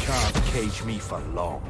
Can't cage me for long.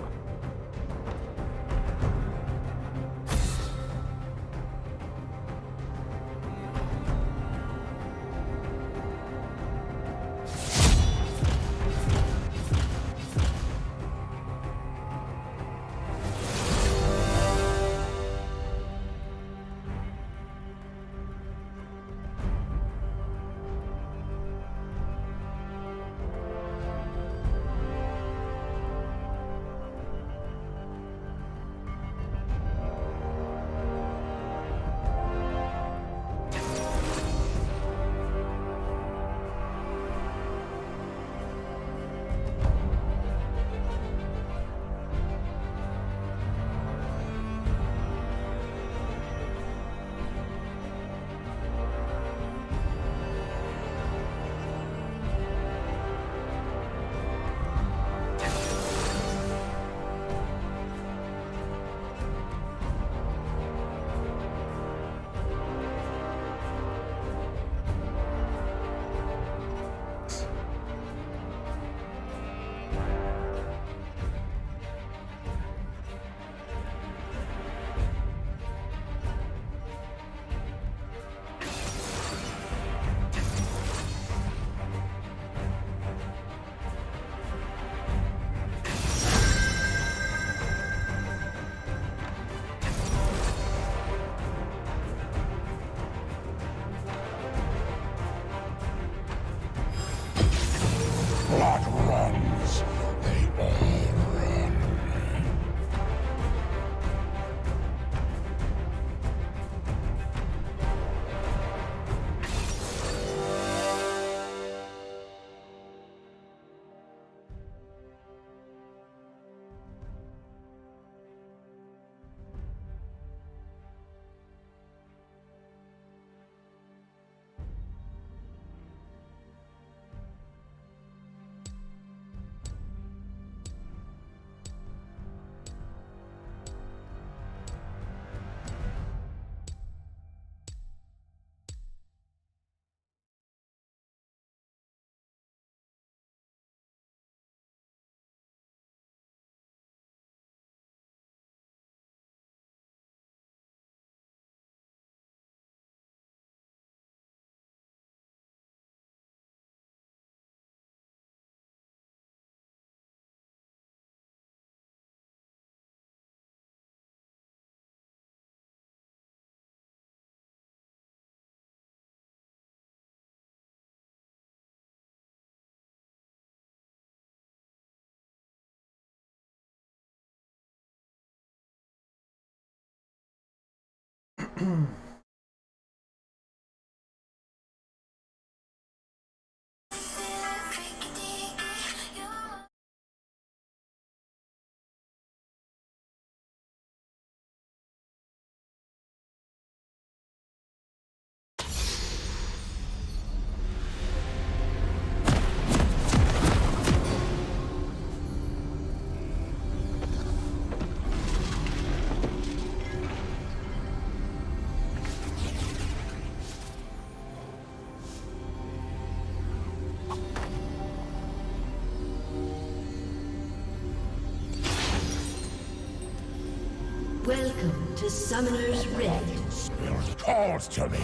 Welcome to Summoner's Rift. Spirit calls to me.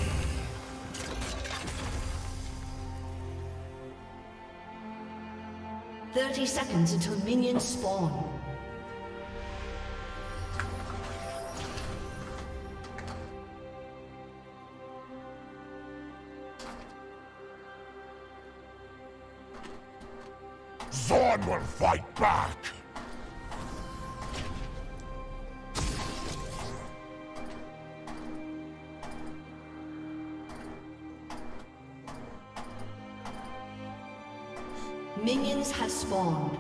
"30 seconds until minions spawn. Zorn will fight back. Minions have spawned.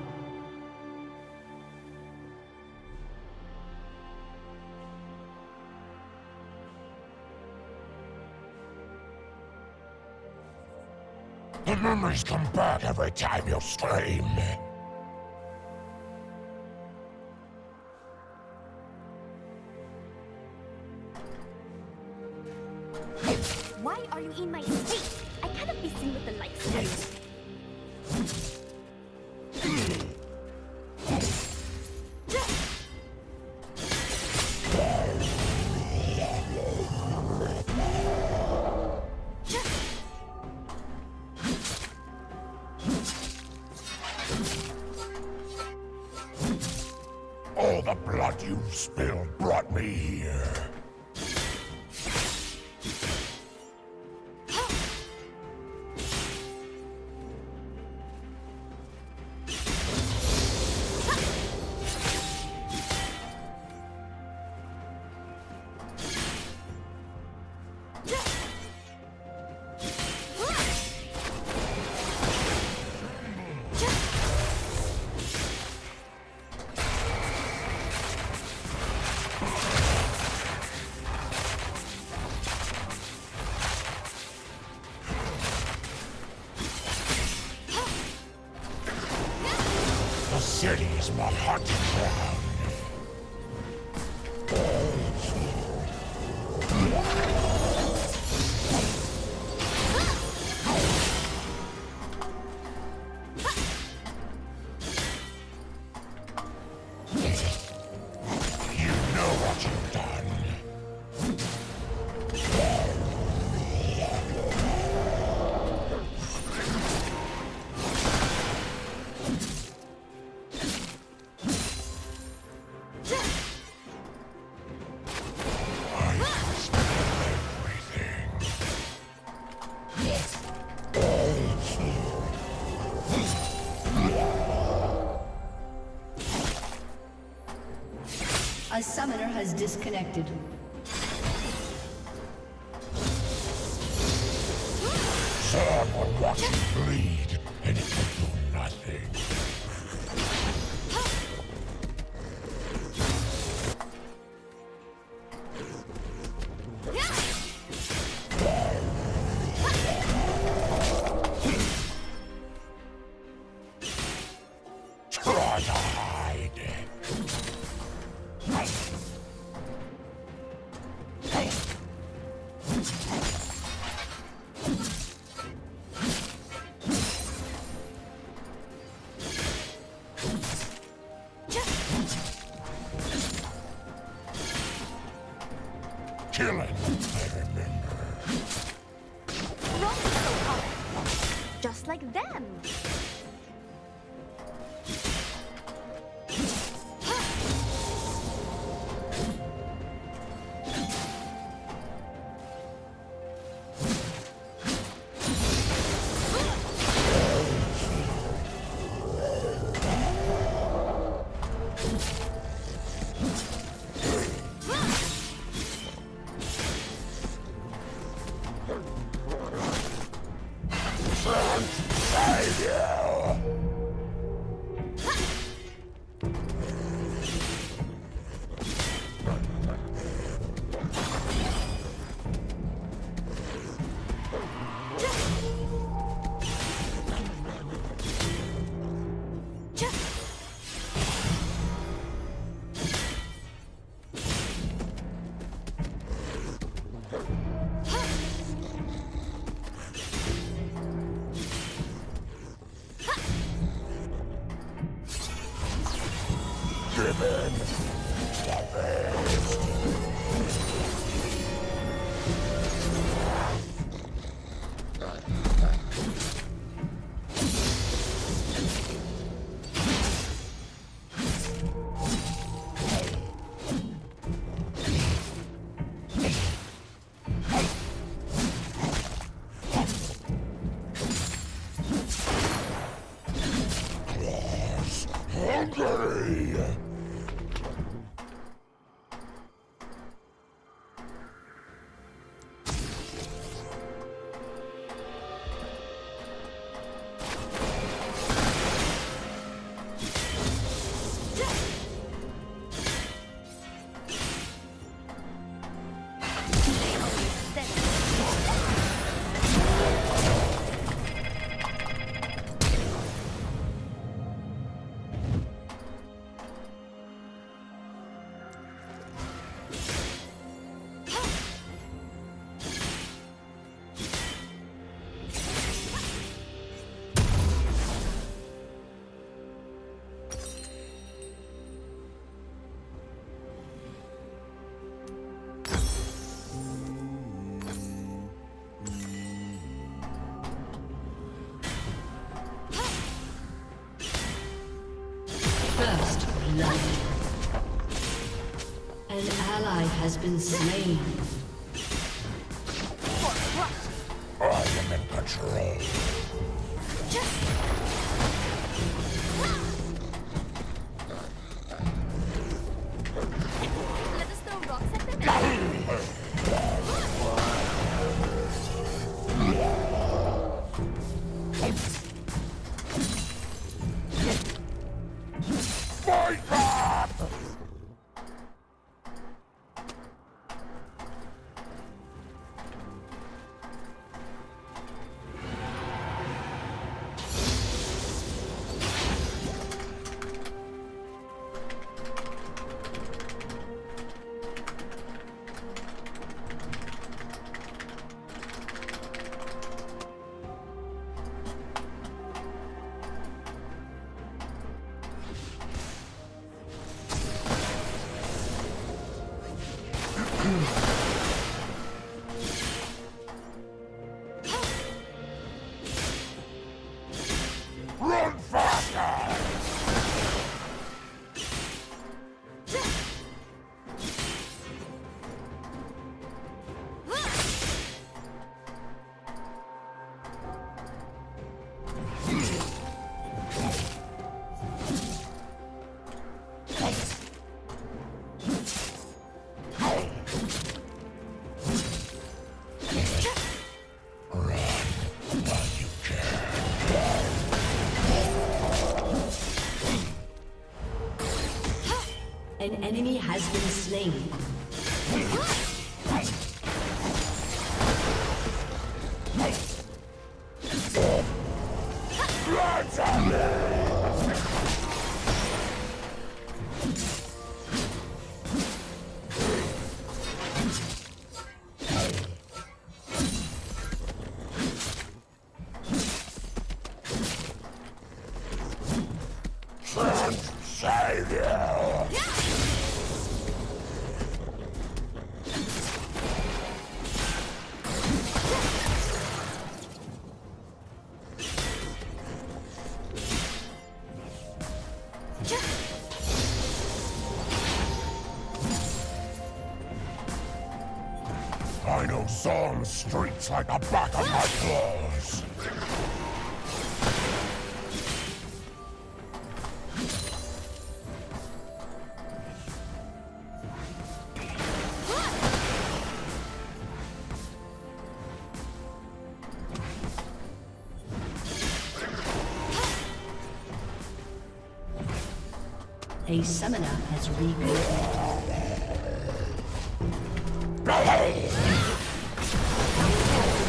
The memories come back every time you stream. Why are you in my space? I cannot be seen with the lights of you. All the blood you've spilled brought me here. The city is my hunting ground. You know what you've done. A summoner has disconnected. Someone watch you bleed, and it will do nothing. Try to hide. Killing, I remember. Wrong so hard. Just like them. An ally has been slain. I am in control. Let us throw rocks at them. Fight back! Run faster! An enemy has been slain. Savior! I know Zorn's streets like the back of my claws. A summoner has reconnected.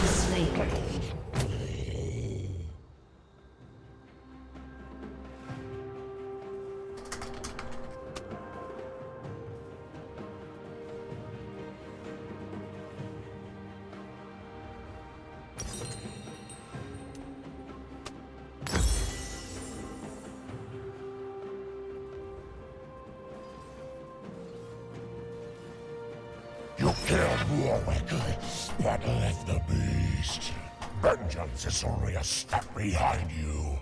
Slain. You killed Warwick, but left the beast. Vengeance is only a step behind you.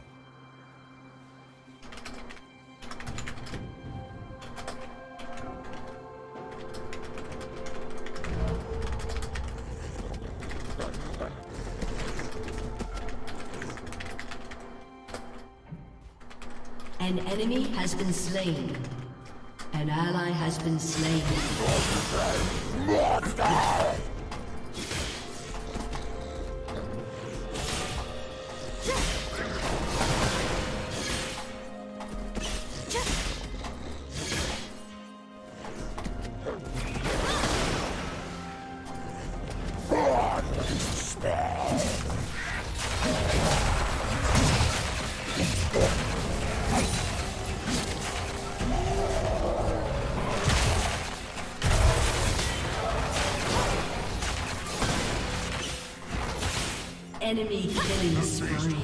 An enemy has been slain. An ally has been slain. Monster! Blood spell! Enemy killing spree.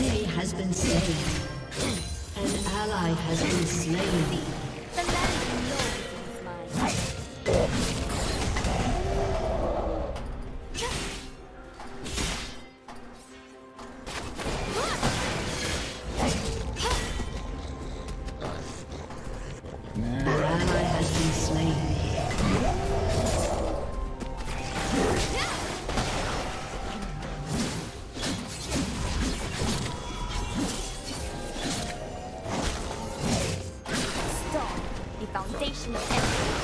enemy has been slain. An ally has been slain. The land knows it is mine. An ally has been slain. Stone, the foundation of empire.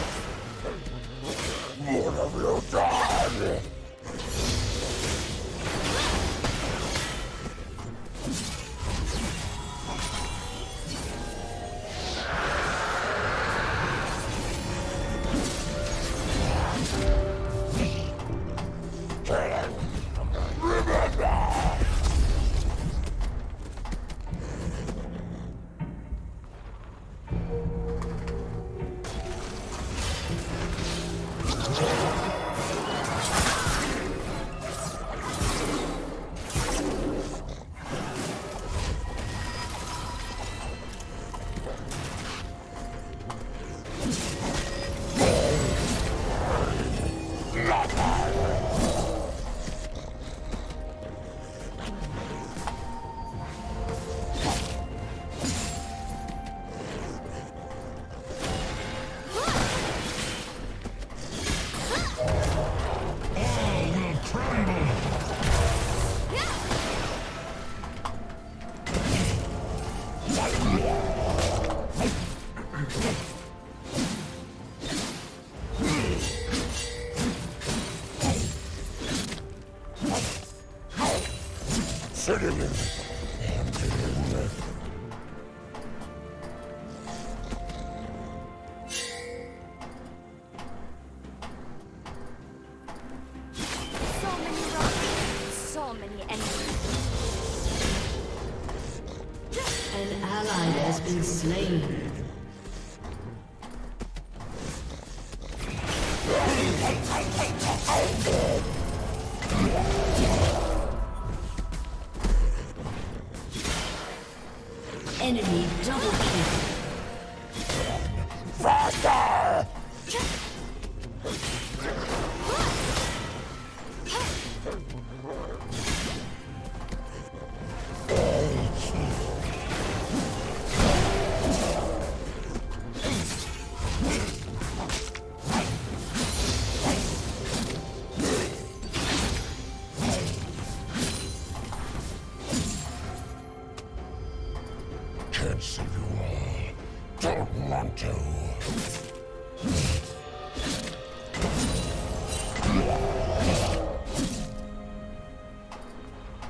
What have you done? Sitting in So many rocks, so many enemies. An ally has been slain. Enemy double kill. faster! Can't save you all. Don't want to.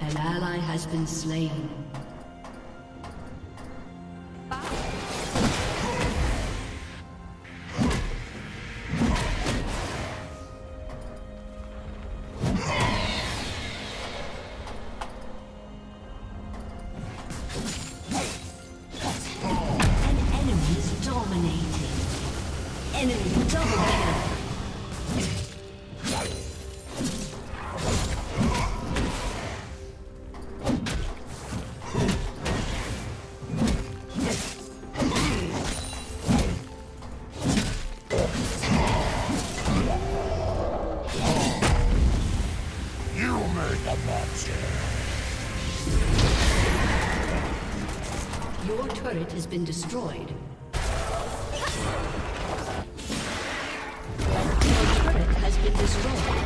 An ally has been slain. An enemy is dominating. Enemy double kill. You made the monster. Your turret has been destroyed. Your turret has been destroyed.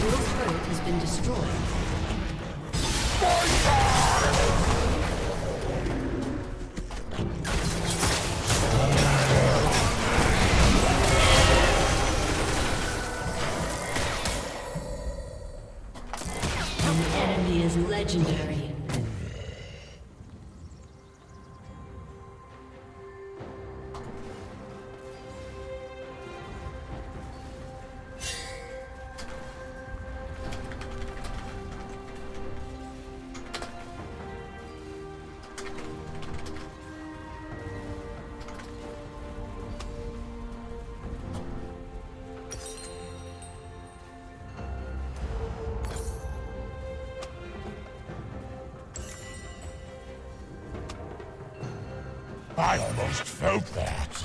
Your turret has been destroyed. An enemy is legendary. I almost felt that.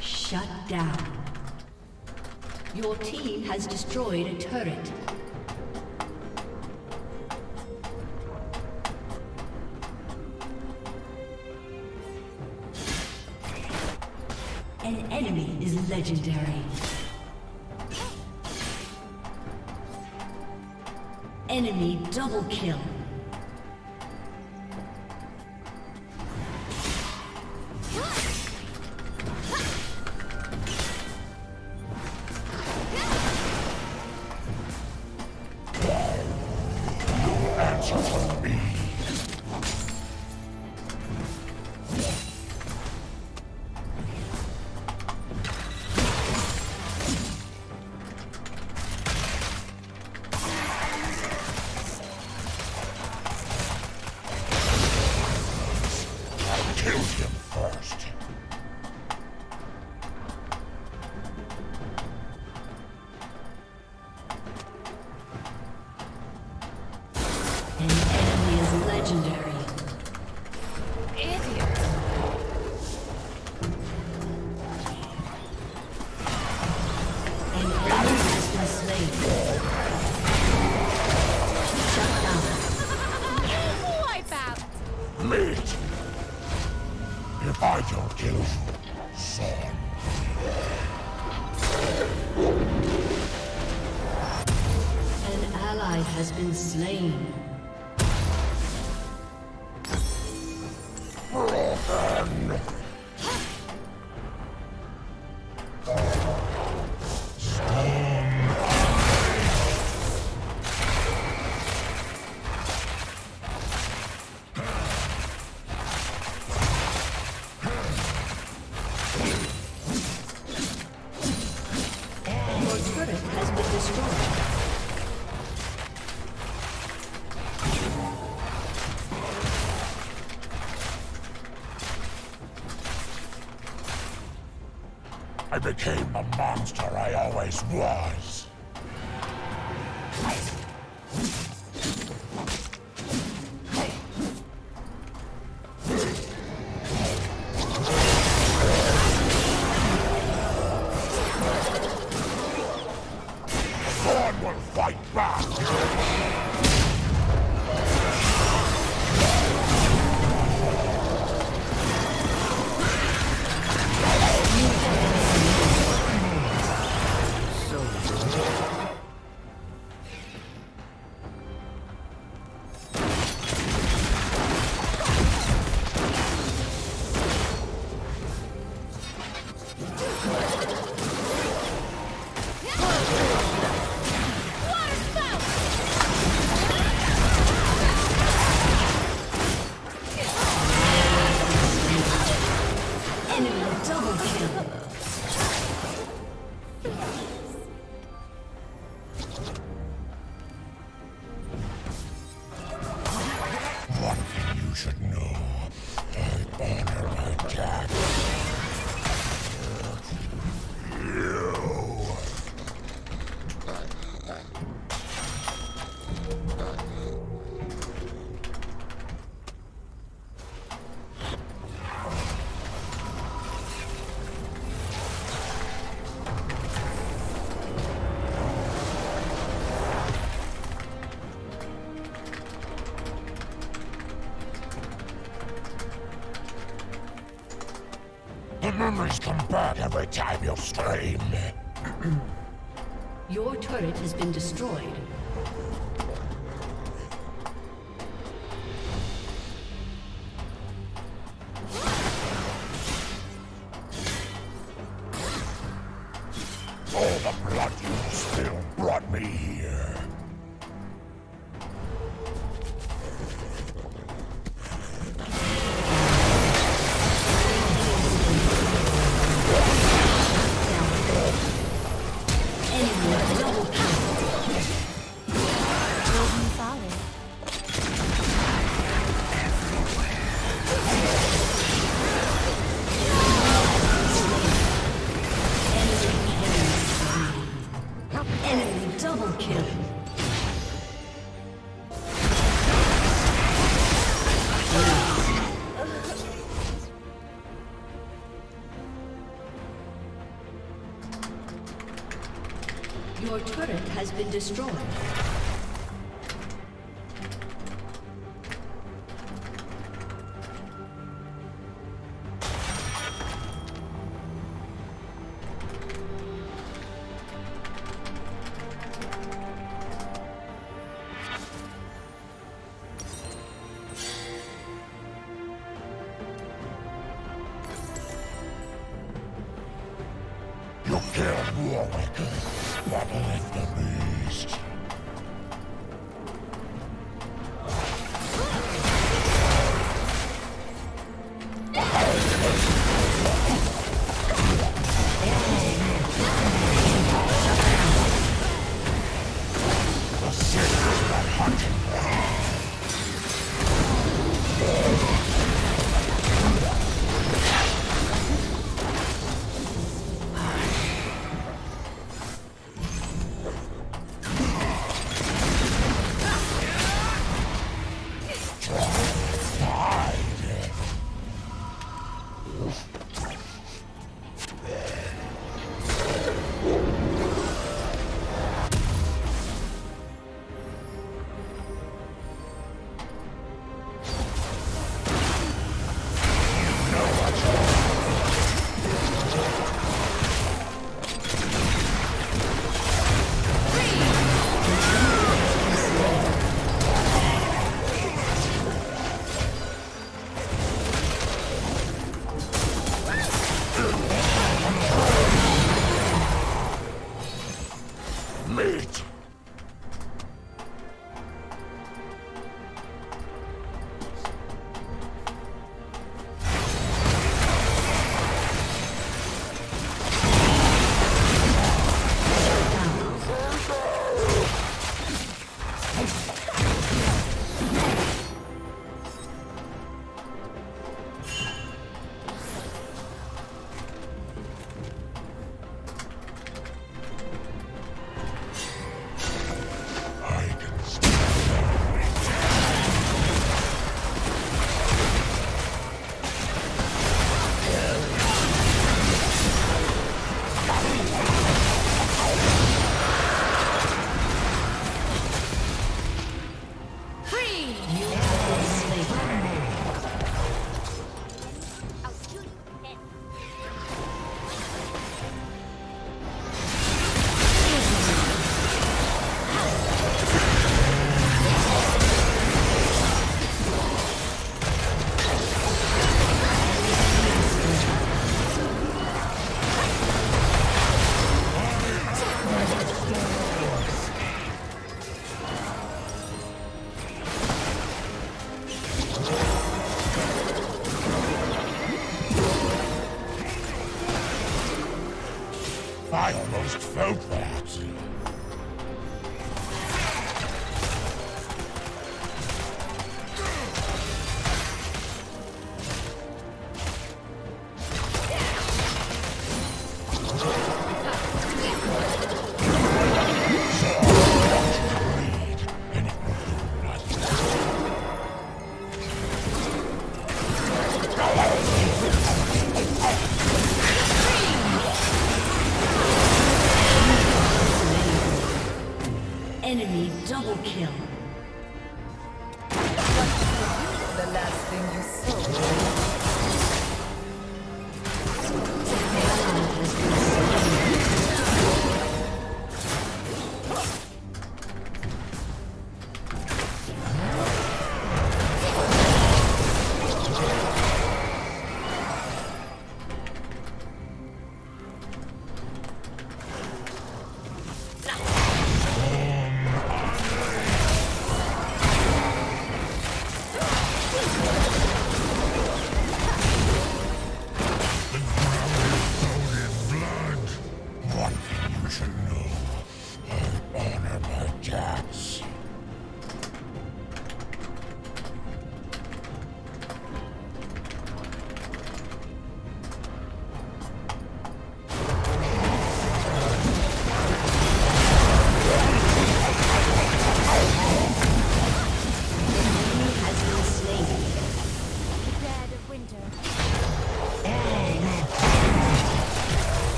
Shut down. Your team has destroyed a turret. An enemy is legendary. Enemy double kill. Answer from me. I killed him first. An enemy is legendary. Idiot. An enemy has been slain. Shut down. Wipe out. Meet. If I don't kill you, son. An ally has been slain. Broken. Your turret has been destroyed. I became the monster I always was. Thorn will fight back. Enemy double kill. One thing you should know. I honor my dad. You. The memories come back every time you scream. Your turret has been destroyed. All the blood you spilled brought me here. Enemy double kill. been destroyed. You killed Warwick, but left the beast. The sinners that hunted meat. I'll shoot you dead. I almost felt that. Enemy double kill. The last thing you saw.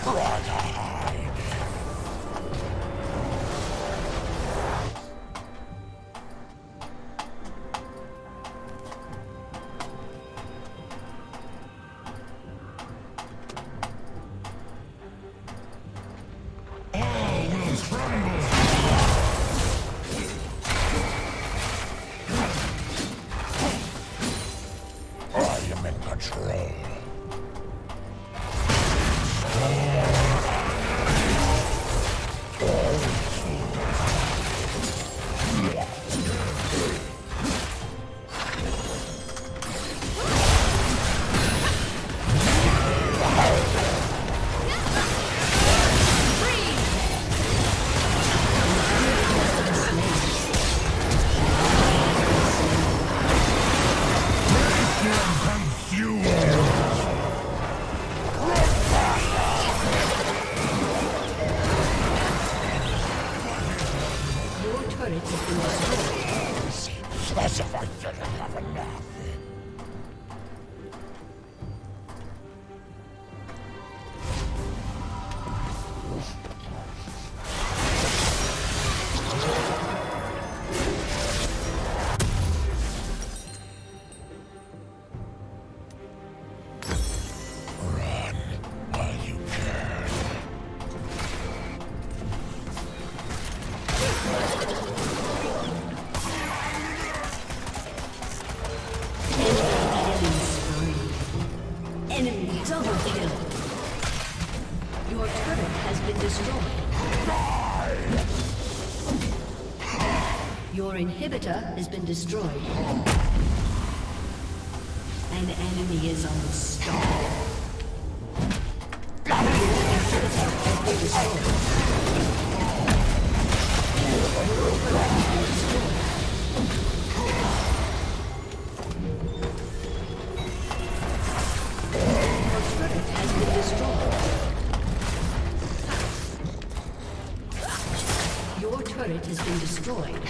Try to hide. All will tremble. I am in control. Your turret has been destroyed. As if I didn't have enough. Run while you can. Enemy double kill. Your turret has been destroyed. Your inhibitor has been destroyed. An enemy is unstoppable. Your inhibitor has been destroyed. Your turret has been destroyed. Your turret has been destroyed. Your turret has been destroyed.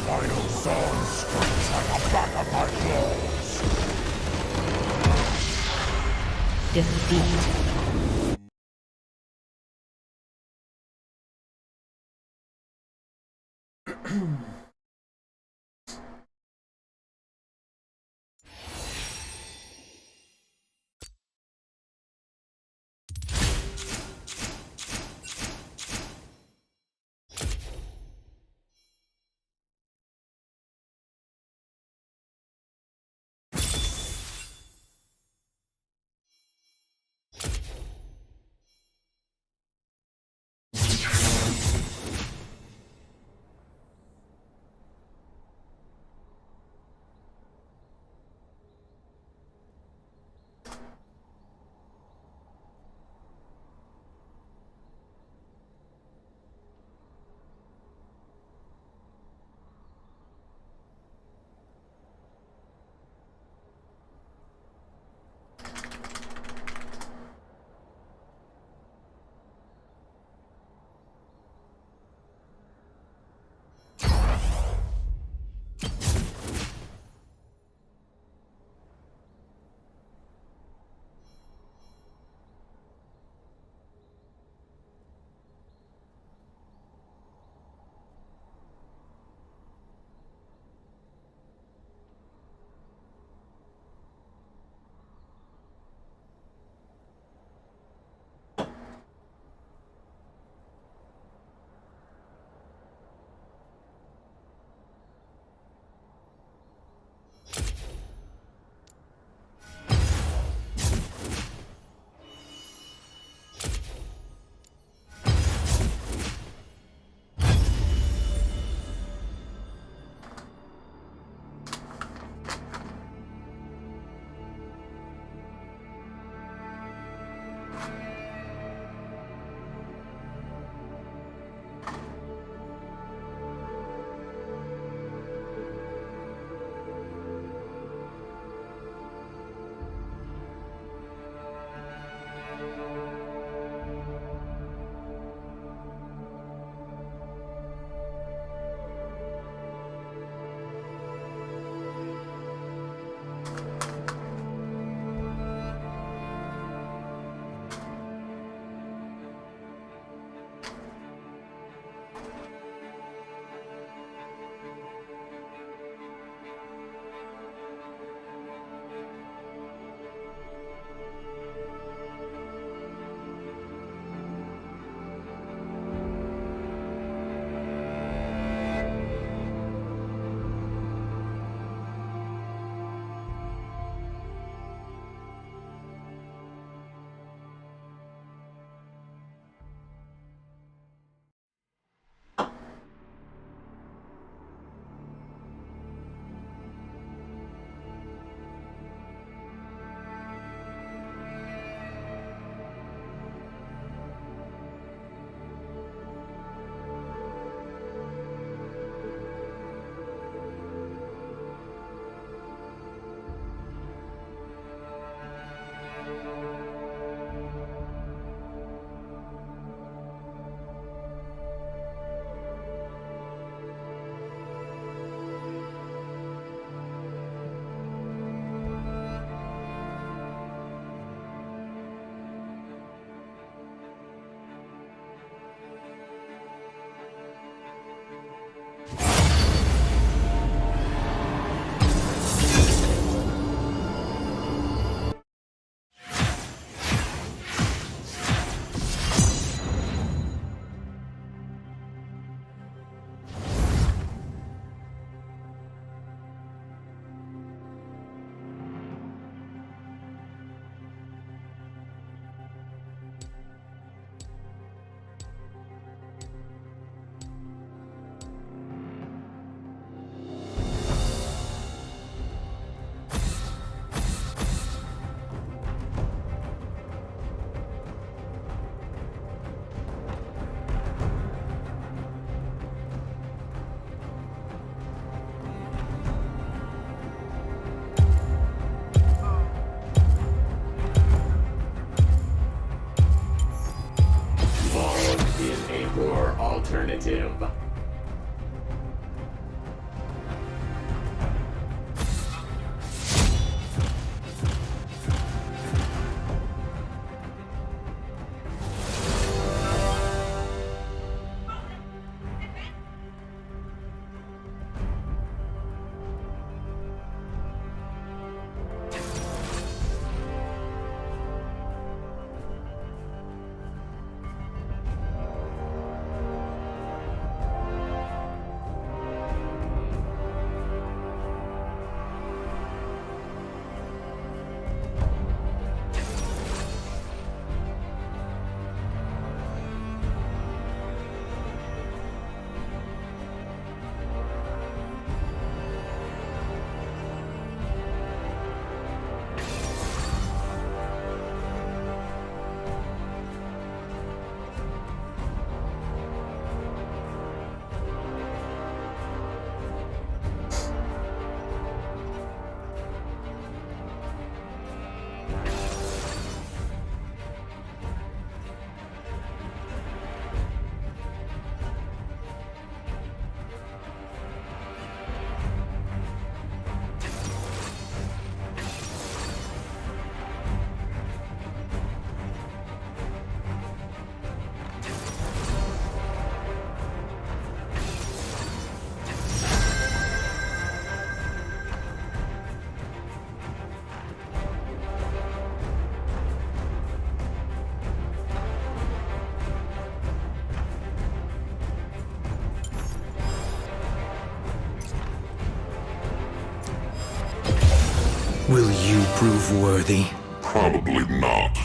Final song screams like the back of my claws. Defeat. Will you prove worthy? Probably not.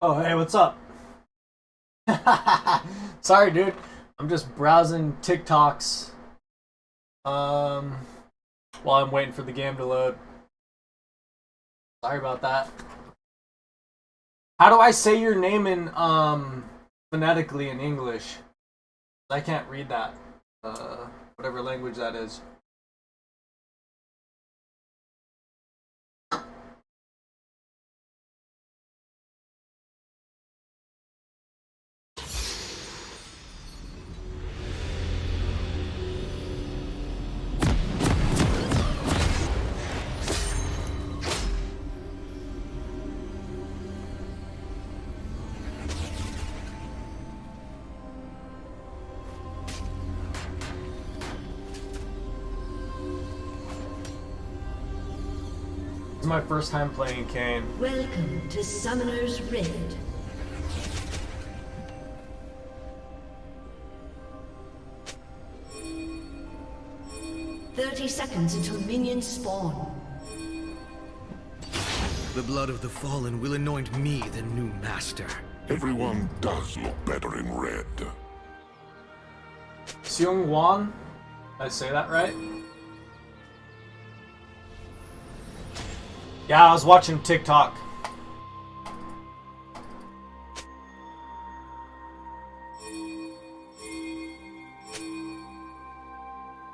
Oh, hey, what's up? Sorry, dude. I'm just browsing TikToks while I'm waiting for the game to load. Sorry about that. How do I say your name in phonetically in English? I can't read that. Whatever language that is. This is my first time playing Kane. Welcome to Summoner's Rift. "30 seconds until minions spawn." The blood of the fallen will anoint me the new master. Everyone does look better in red. Seung Wan? Did I say that right? Yeah, I was watching TikTok.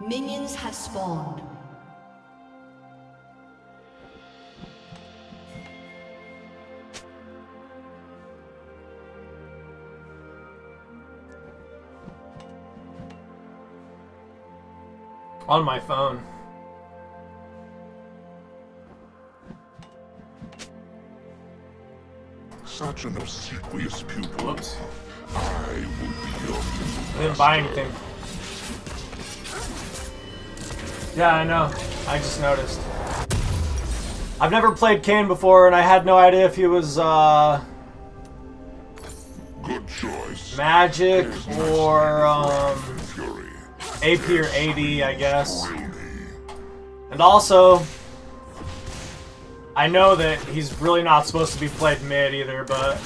Minions have spawned. On my phone. Such an obsequious pupil. Whoops. I will be your I didn't buy anything. Yeah, I know. I just noticed. I've never played Kane before, and I had no idea if he was, good choice. magic or, Fury. AP or AD, I guess. And also, I know that he's really not supposed to be played mid either, but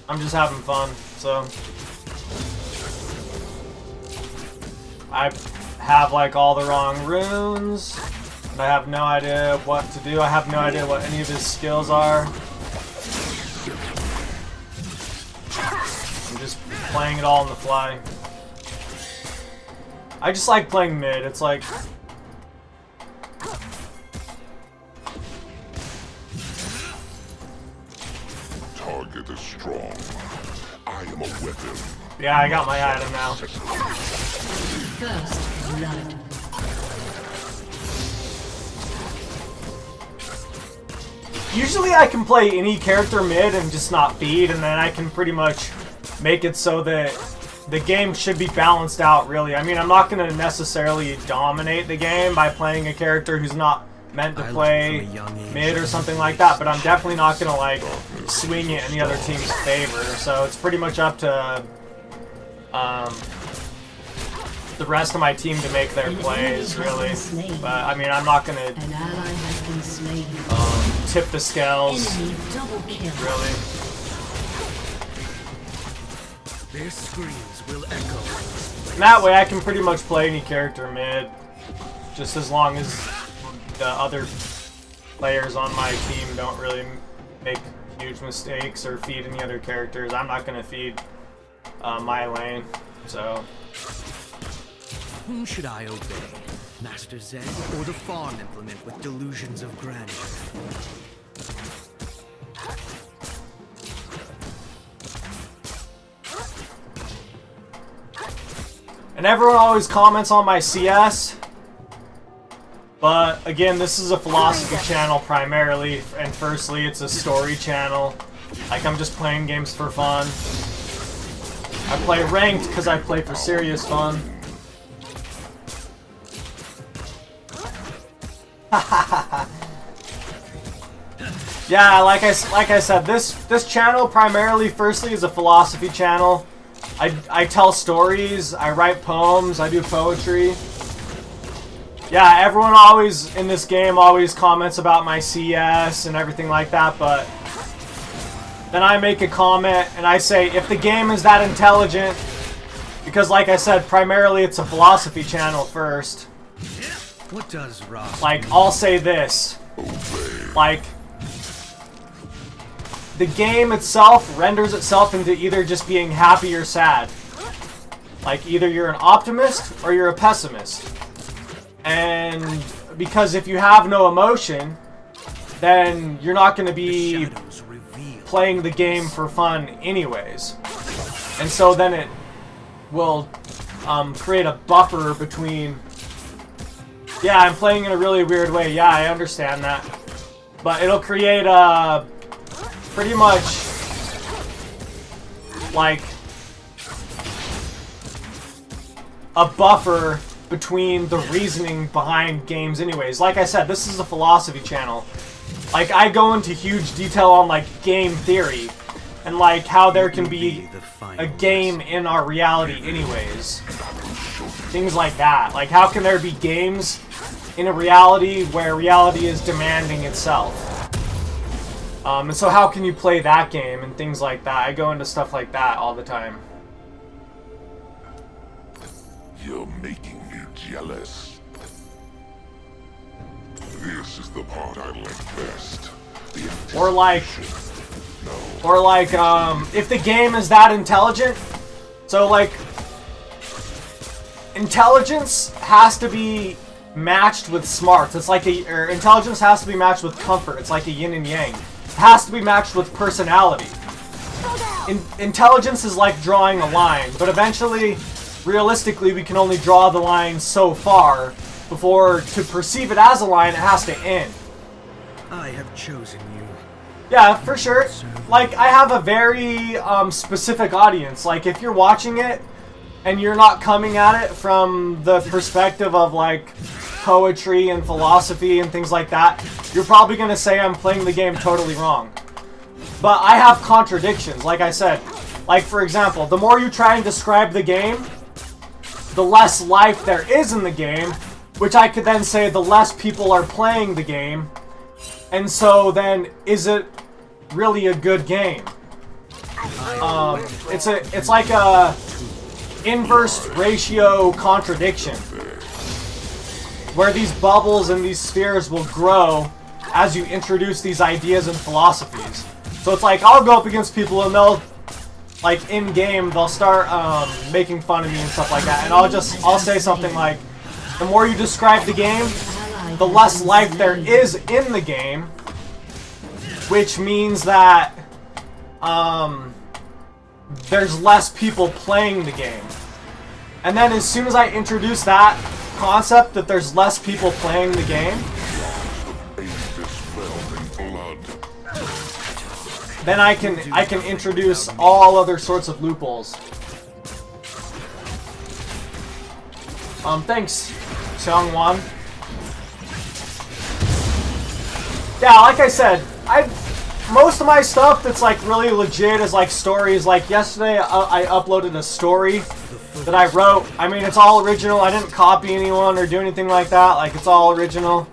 I'm just having fun, so. I have like all the wrong runes, and I have no idea what to do. I have no idea what any of his skills are. I'm just playing it all on the fly. I just like playing mid. It's like Target is strong. I am a weapon. yeah, I got my item now. First blood. Usually I can play any character mid and just not feed, and then I can pretty much make it so that the game should be balanced out, really. I mean, I'm not going to necessarily dominate the game by playing a character who's not meant to play mid or something like that, but I'm definitely not going to, like, swing it in the other team's favor. So it's pretty much up to the rest of my team to make their plays, really. But, I mean, I'm not going to An ally has been slain. tip the scales, Enemy double kill. really. Their screams will echo. And that way I can pretty much play any character mid, just as long as the other players on my team don't really make huge mistakes or feed any other characters. I'm not going to feed my lane, so. Whom should I obey? Master Zed or the Fawn implement with delusions of grandeur? And everyone always comments on my CS, but again, this is a philosophy channel primarily, and firstly, it's a story channel. Like, I'm just playing games for fun. I play ranked because I play for serious fun. Yeah, like I said, this channel primarily, firstly, is a philosophy channel. I tell stories, I write poems, I do poetry. Yeah, everyone always in this game always comments about my CS and everything like that, but then I make a comment and I say, if the game is that intelligent, because like I said, primarily it's a philosophy channel first. What does Ross Like, I'll say this. Like, the game itself renders itself into either just being happy or sad. Like, either you're an optimist or you're a pessimist. And because if you have no emotion, then you're not going to be shadows reveal? playing the game for fun anyways. And so then it will create a buffer between... Yeah, I'm playing in a really weird way. Yeah, I understand that. But it'll create a... pretty much... like... a buffer between the reasoning behind games anyways. Like I said, this is a philosophy channel. Like, I go into huge detail on, like, game theory. And, like, how there can be a game in our reality anyways. Things like that. Like, how can there be games in a reality where reality is demanding itself? And so how can you play that game and things like that? I go into stuff like that all the time. You're making me jealous. This is the part I like best. The Or like, No. if the game is that intelligent, so like, intelligence has to be matched with smarts. It's like intelligence has to be matched with comfort. It's like a yin and yang. It has to be matched with personality. Intelligence is like drawing a line, but eventually, realistically, we can only draw the line so far before, to perceive it as a line, it has to end. I have chosen you. Yeah, for sure. Like, I have a very specific audience. Like, if you're watching it and you're not coming at it from the perspective of, like, poetry and philosophy and things like that, you're probably going to say I'm playing the game totally wrong. But I have contradictions, like I said. Like, for example, the more you try and describe the game, the less life there is in the game, which I could then say the less people are playing the game. And so then, is it really a good game? It's like a inverse ratio contradiction, where these bubbles and these spheres will grow as you introduce these ideas and philosophies. So it's like, I'll go up against people and they'll, like, in-game, they'll start making fun of me and stuff like that. And I'll say something like, the more you describe the game, the less life there is in the game, which means that there's less people playing the game. And then as soon as I introduce that concept that there's less people playing the game, then I can introduce all other sorts of loopholes. Thanks, Xiangwan. Yeah, like I said, most of my stuff that's like really legit is like stories. Like yesterday, I uploaded a story that I wrote. I mean, it's all original. I didn't copy anyone or do anything like that. Like, it's all original.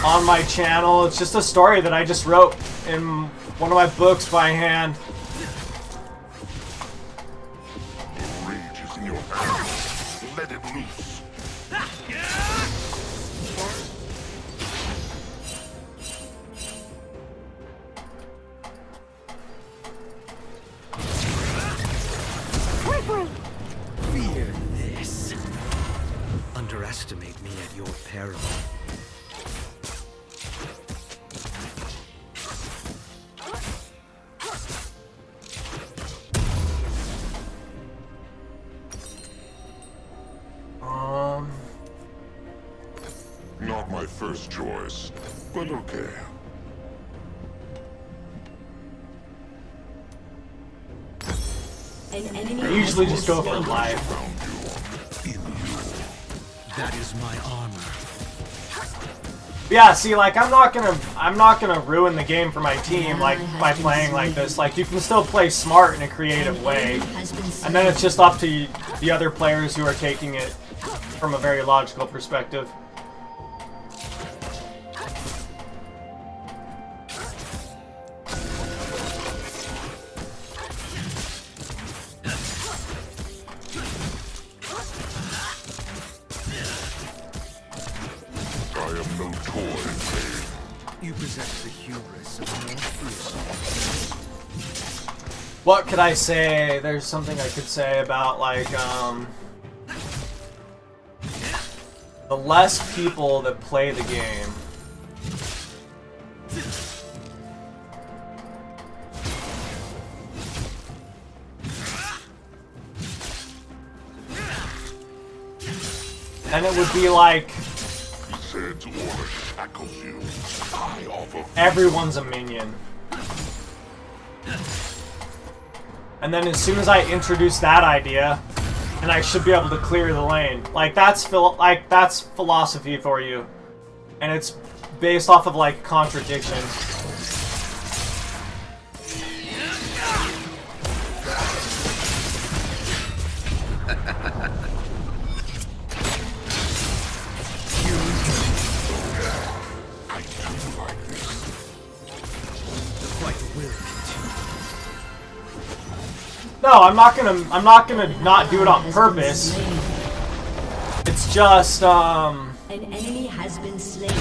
On my channel, it's just a story that I just wrote in one of my books by hand. Rage is in your hands. Let it loose. Fear this. Underestimate me at your peril. Not my first choice, but okay. An enemy I usually has just go been for slain. life. In you. That is my armor. Yeah, see, like, I'm not gonna ruin the game for my team, like, by playing like this. Like, you can still play smart in a creative way, and then it's just up to the other players who are taking it from a very logical perspective. I am no toy, Pain. You possess the hubris of more fearsome. What could I say? There's something I could say about, like, the less people that play the game, and it would be like Said order shackles you. I offer everyone's a minion. And then as soon as I introduce that idea, and I should be able to clear the lane. Like, that's philosophy for you. And it's based off of, like, contradiction. I do like this. The fight will continue. No, I'm not gonna not do it on purpose. It's just An enemy has been slain.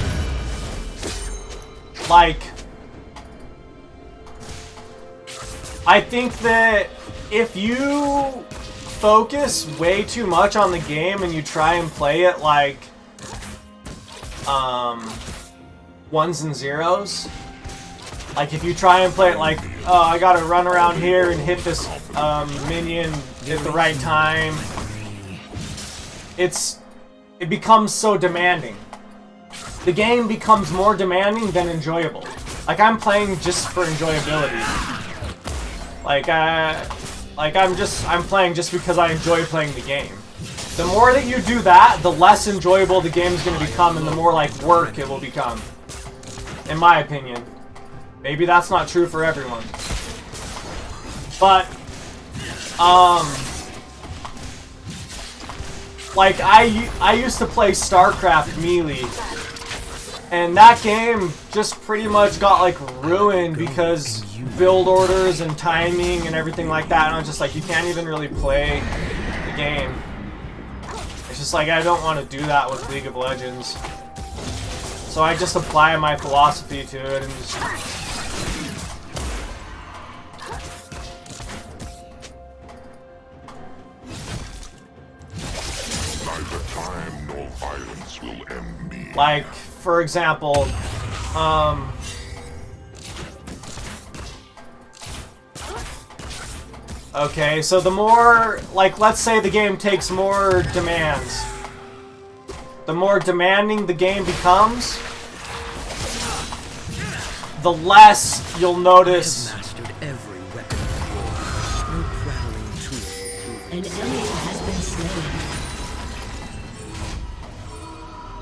like, I think that if you focus way too much on the game and you try and play it like ones and zeros, like if you try and play it like, oh, I gotta run around here and hit this minion at the right time, it becomes so demanding. The game becomes more demanding than enjoyable. Like, I'm playing just for enjoyability. I'm playing just because I enjoy playing the game. The more that you do that, the less enjoyable the game is going to become, and the more like work it will become. In my opinion. Maybe that's not true for everyone. But, like, I used to play StarCraft Melee, and that game just pretty much got, like, ruined because build orders and timing and everything like that, and I was just like, you can't even really play the game. It's just like, I don't want to do that with League of Legends. So I just apply my philosophy to it and just... Neither time nor violence will end me. Like, for example, okay, so the more, like, let's say the game takes more demands. The more demanding the game becomes, the less you'll notice. Mastered every weapon of war. No prattling tool will prove An enemy has been slain.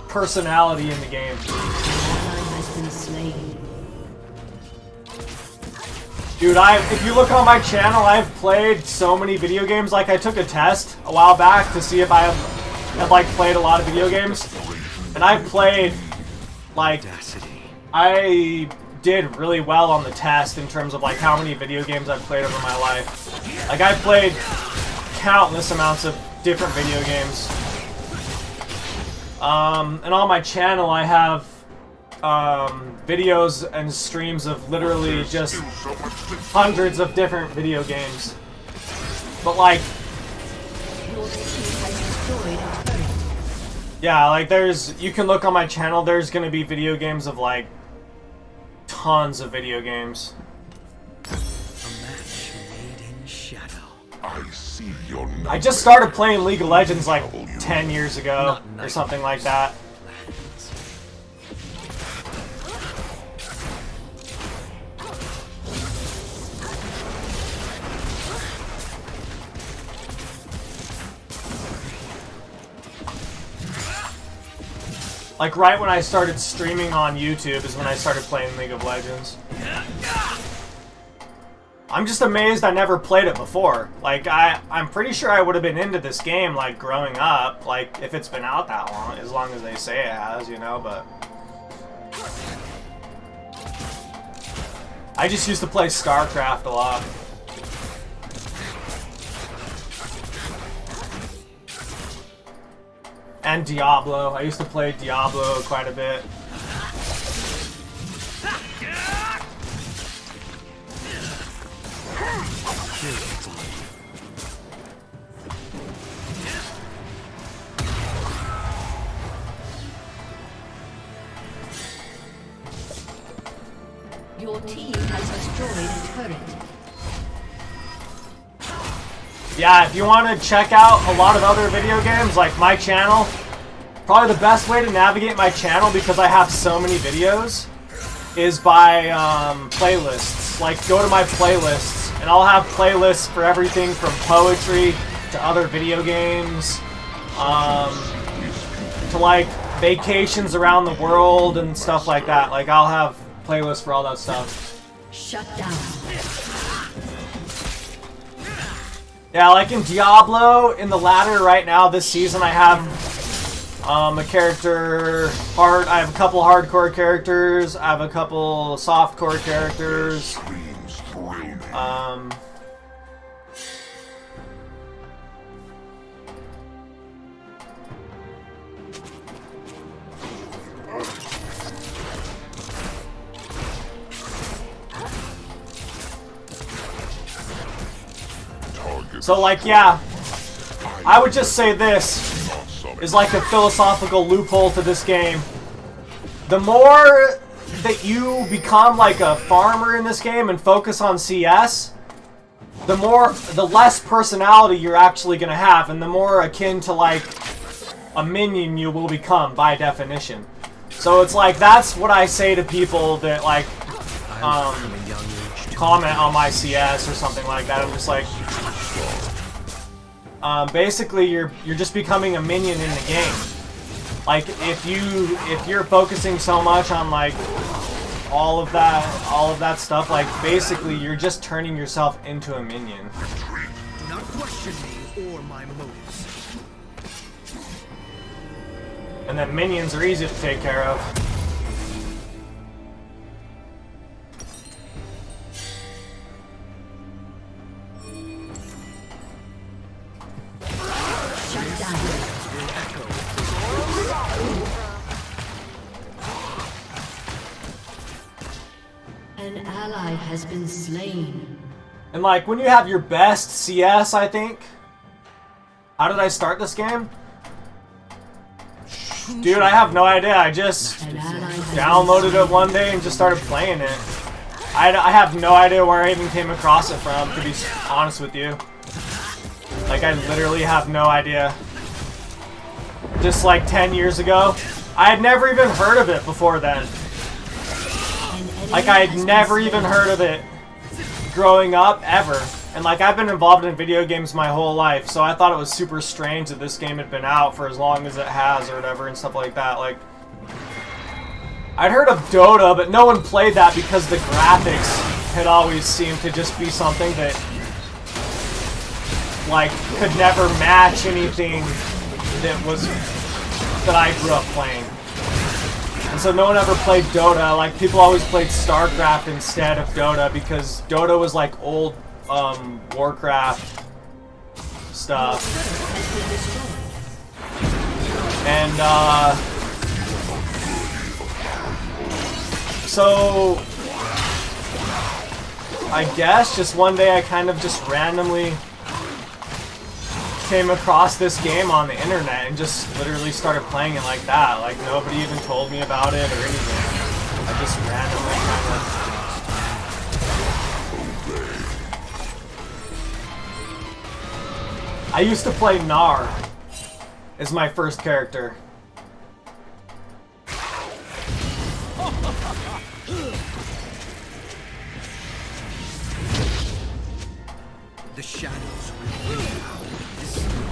Personality in the game. An ally has been slain. Dude, if you look on my channel, I've played so many video games. Like, I took a test a while back to see if I have like played a lot of video games, and I played, like, audacity. I did really well on the test in terms of like how many video games I've played over my life. Like, I played countless amounts of different video games. And on my channel I have videos and streams of literally just hundreds of different video games. But like, Your team has destroyed a turret. yeah, like you can look on my channel, there's gonna be video games of like tons of video games. A match made in shadow. I see your number. I just started playing League of Legends like 10 years ago or something like that. Like, right when I started streaming on YouTube is when I started playing League of Legends. I'm just amazed I never played it before. Like, I'm pretty sure I would have been into this game, like, growing up, like, if it's been out that long, as long as they say it has, you know, but... I just used to play StarCraft a lot. And Diablo. I used to play Diablo quite a bit. Your team has destroyed a turret. Yeah, if you want to check out a lot of other video games, like my channel, probably the best way to navigate my channel, because I have so many videos, is by playlists. Like, go to my playlists, and I'll have playlists for everything from poetry to other video games, to like vacations around the world and stuff like that. Like, I'll have playlists for all that stuff. Shut down. Yeah, like in Diablo, in the ladder right now, this season, I have a character, I have a couple hardcore characters, I have a couple softcore characters. So like, yeah, I would just say this is like a philosophical loophole to this game. The more that you become like a farmer in this game and focus on CS, the less personality you're actually gonna have, and the more akin to like a minion you will become by definition. So it's like, that's what I say to people that like comment on my CS or something like that. I'm just like, basically you're just becoming a minion in the game. Like if you're focusing so much on like all of that stuff, like basically you're just turning yourself into a minion. Do not question me or my motives. And then minions are easy to take care of. Shut down. An ally has been slain. And like when you have your best CS, I think. How did I start this game? Dude, I have no idea. I just downloaded it one day and just started playing it. I have no idea where I even came across it from, to be honest with you. Like, I literally have no idea. Just like 10 years ago. I had never even heard of it before then. Like, I had never even heard of it growing up, ever. And like, I've been involved in video games my whole life, so I thought it was super strange that this game had been out for as long as it has or whatever and stuff like that. Like, I'd heard of Dota, but no one played that because the graphics had always seemed to just be something that like could never match anything that I grew up playing. And so no one ever played Dota. Like, people always played StarCraft instead of Dota because Dota was like old Warcraft stuff. And so I guess just one day I kind of just randomly came across this game on the internet and just literally started playing it like that. Like, nobody even told me about it or anything. I just randomly kind of... I used to play Gnar as my first character. The shadows will now descend.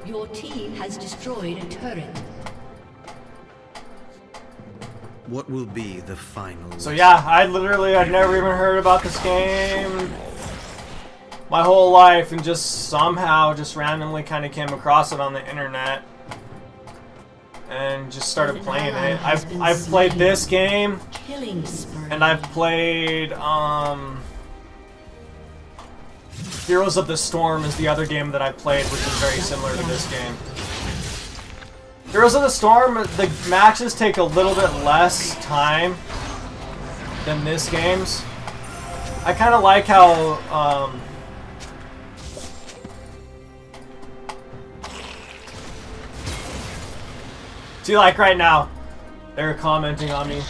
Your team has destroyed a turret. What will be the final? So yeah, I'd never even heard about this game my whole life, and just somehow just randomly kind of came across it on the internet and just started playing it. I've played this game, and I've played Heroes of the Storm is the other game that I played, which is very similar to this game. Heroes of the Storm, the matches take a little bit less time than this game's. I kind of like how see, like right now, they're commenting on me.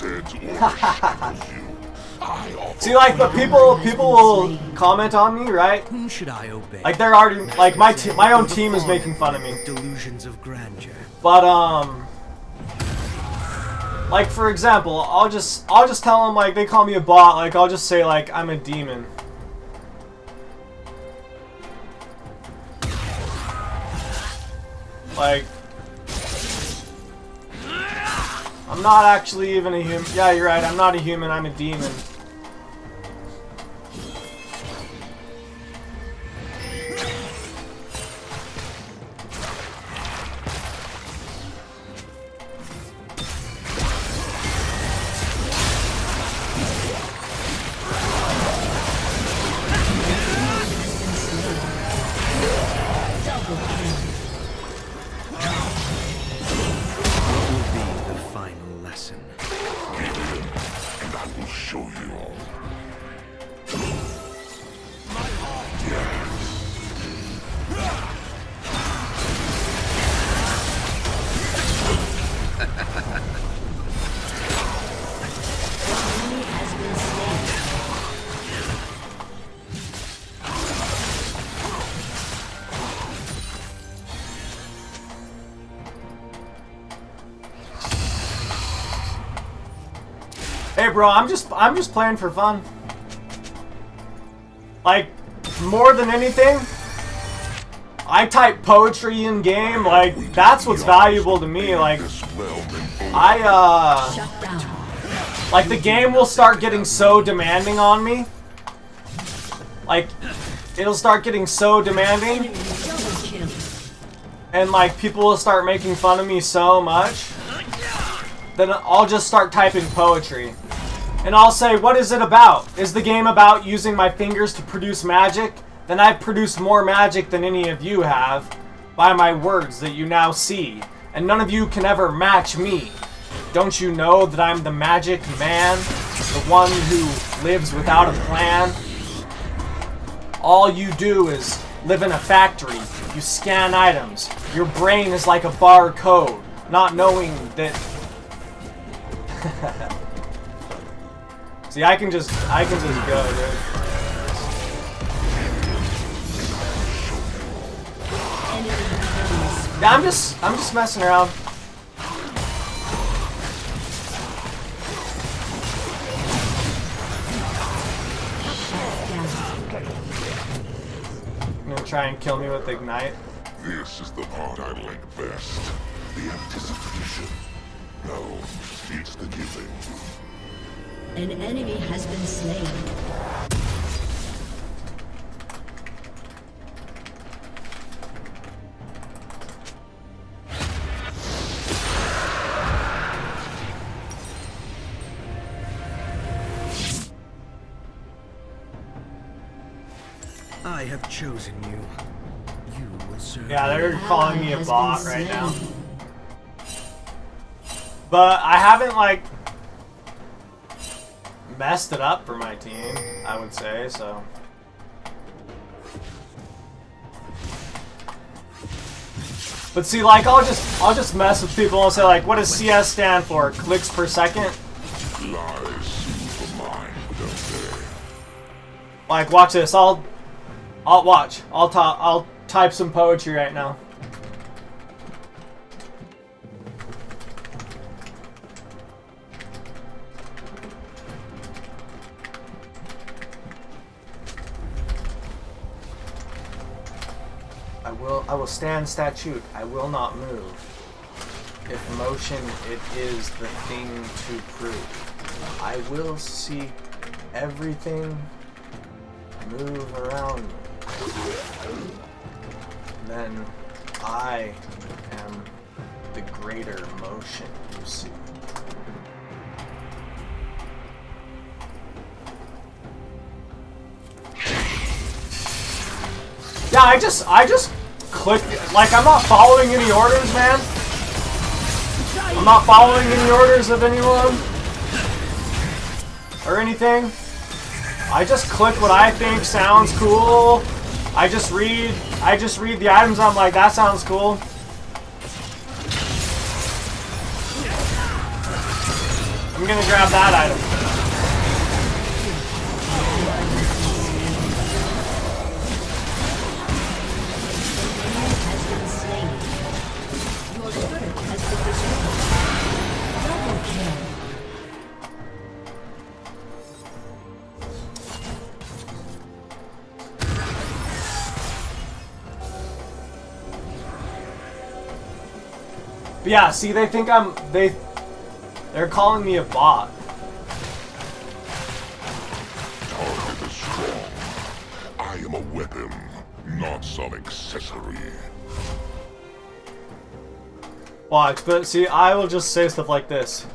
See, like, but people will comment on me, right? Whom should I obey? Like, they're already, like, my own team is making fun of me. Delusions of grandeur. But like, for example, I'll just tell them, like, they call me a bot, like, I'll just say, like, I'm a demon. Like, I'm not actually even a human. Yeah, you're right, I'm not a human, I'm a demon. Hey, bro, I'm just playing for fun. Like, more than anything, I type poetry in game. Like, that's what's valuable to me. Like, Shut down. like the game will start getting so demanding on me. Like, it'll start getting so demanding, Double kill. and like people will start making fun of me so much. Then I'll just start typing poetry. And I'll say, what is it about? Is the game about using my fingers to produce magic? Then I've produced more magic than any of you have by my words that you now see. And none of you can ever match me. Don't you know that I'm the magic man? The one who lives without a plan? All you do is live in a factory. You scan items. Your brain is like a barcode, not knowing that... See, I can just go, dude. Yeah, I'm just messing around. You're gonna try and kill me with Ignite? This is the part I like best. The anticipation. No, it's the giving. An enemy has been slain. I have chosen you. You will serve. Yeah, they're An calling ally me a has bot been right now. slain. But I haven't, like, messed it up for my team, I would say, so. But see, like, I'll just mess with people and say, like, what does CS stand for? Clicks per second? Lies soothe the mind, don't they? Like, watch this. I'll watch. I'll type some poetry right now. I will stand statute. I will not move. If motion it is the thing to prove. I will see everything move around me. Then I am the greater motion you see. Yeah, I just click, like, I'm not following any orders, man. I'm not following any orders of anyone or anything. I just click what I think sounds cool. I just read the items. I'm like, that sounds cool. I'm gonna grab that item. Your turret has been destroyed. Double kill. But yeah, see, they think they're calling me a bot. Target is strong. I am a weapon, not some accessory. Watch, but see, I will just say stuff like this.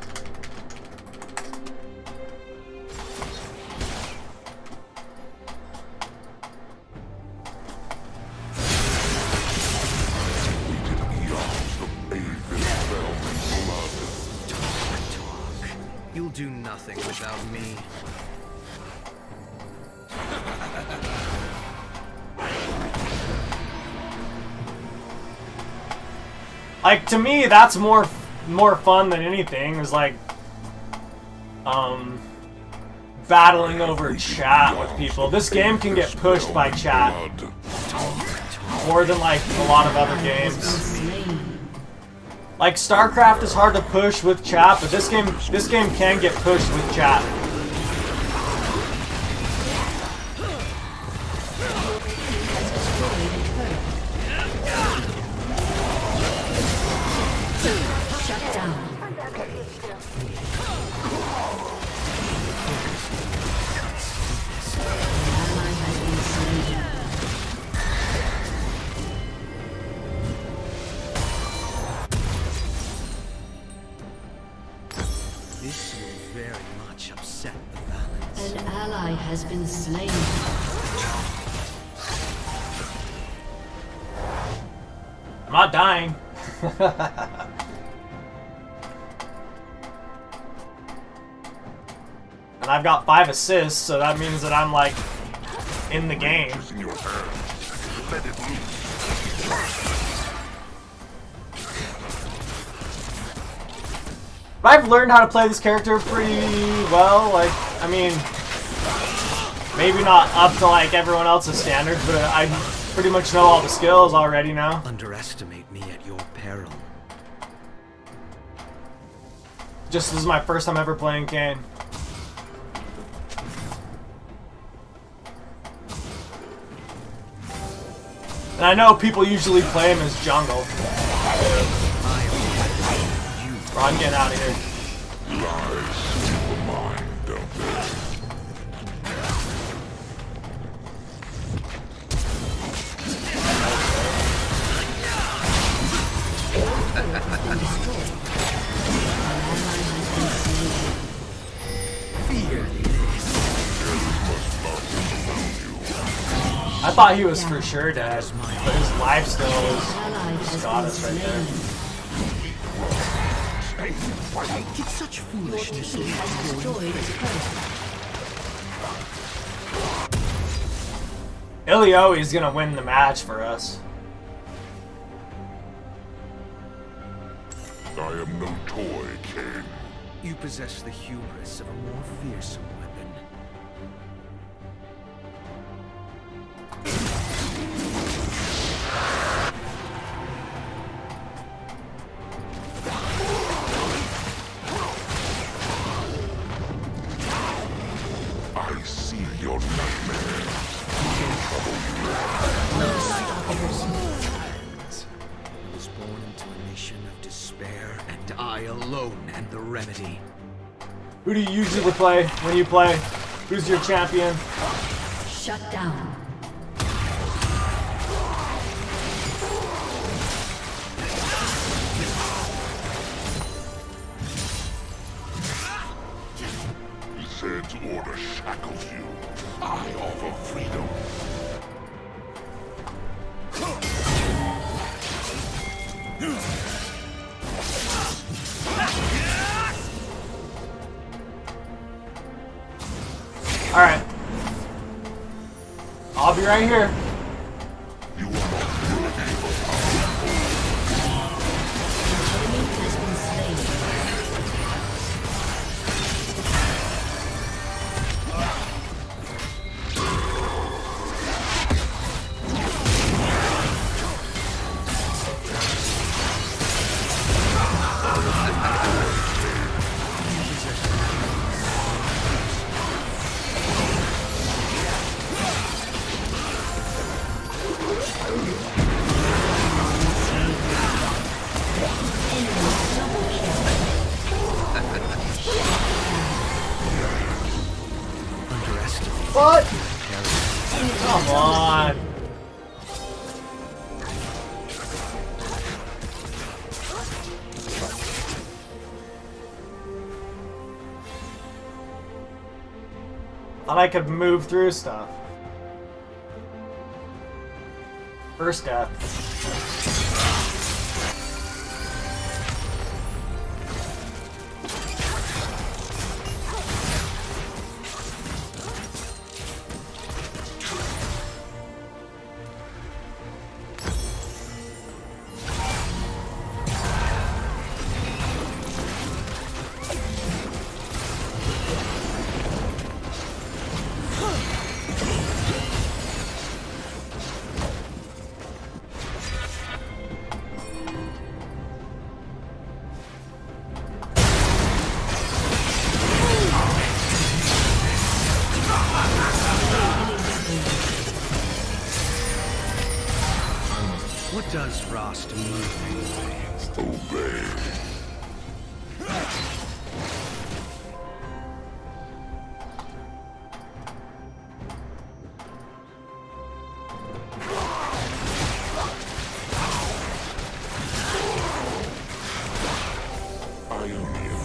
You'll do nothing without me. Like, to me, that's more fun than anything. Is like, battling over chat with people. This game can get pushed by chat more than like a lot of other games. Slain. Like StarCraft is hard to push with chat, but this game can get pushed with chat. Shut down. Ally has been slain. This will very much upset the balance. An ally has been slain. I'm not dying. And I've got 5 assists, so that means that I'm like in the game. In your hands. Let it loose. But I've learned how to play this character pretty well. Like, I mean, maybe not up to like everyone else's standards, but I pretty much know all the skills already now. Underestimate me at your peril. Just this is my first time ever playing Kane. And I know people usually play him as jungle. Bro, I'm getting out of here. Lies in the mind of I thought he was for sure dead, but his life still is got us right there. Did such foolishness Team has destroyed a turret. Ilioi's gonna win the match for us. I am no toy, Kane. You possess the hubris of a more fearsome weapon. I see your nightmares. I was born into a nation of despair, and I alone am the remedy. Who do you usually play when you play? Who's your champion? Shut down. Zed's order shackles you. I offer freedom. Alright. I'll be right here. You are not worthy of Enemy has been slain. Underestimate. What? Come on. Thought I could move through stuff. First death. frost moving. Obey. Ionian,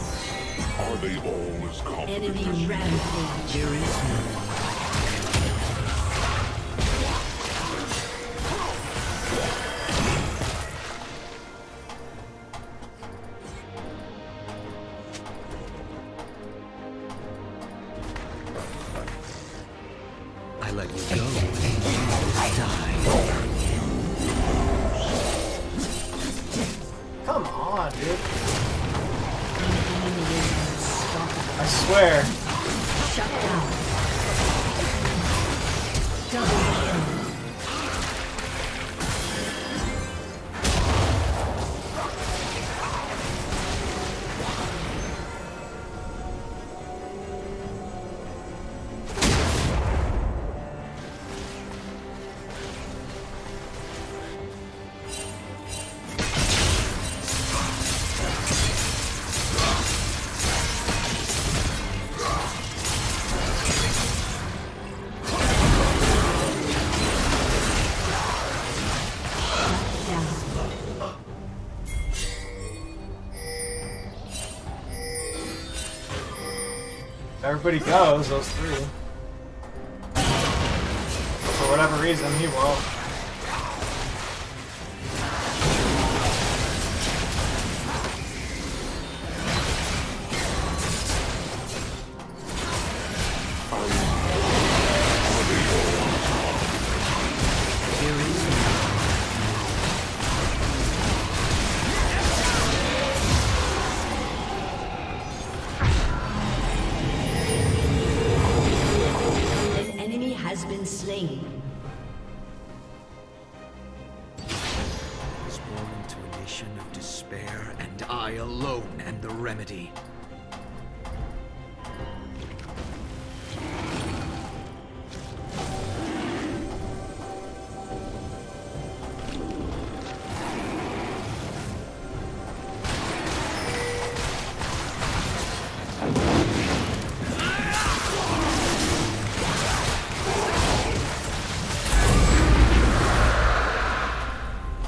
are they all as competent Enemy as you? rampage. There is no I let you go and you die. Come on, dude. I swear. Shut down. Double kill. Everybody goes, those three. For whatever reason, he won't. An enemy has been slain. I was born into a nation of despair, and I alone am the remedy.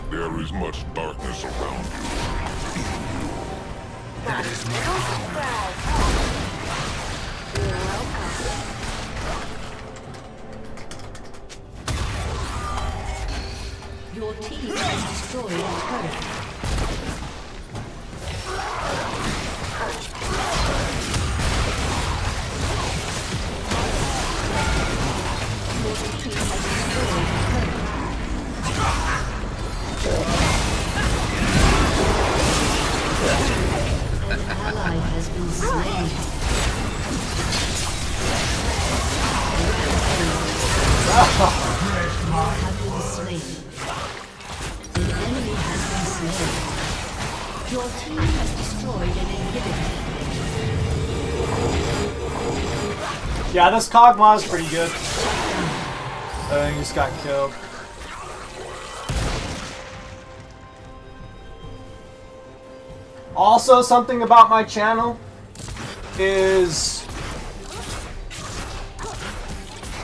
There is much darkness around you. That is my Your team has destroyed a turret. Your team has destroyed a turret. An ally has been slain. You have been slain. An enemy has been slain. Your team has destroyed an inhibitor. Yeah, this Kog'Maw is pretty good. I think he just got killed. Also, something about my channel is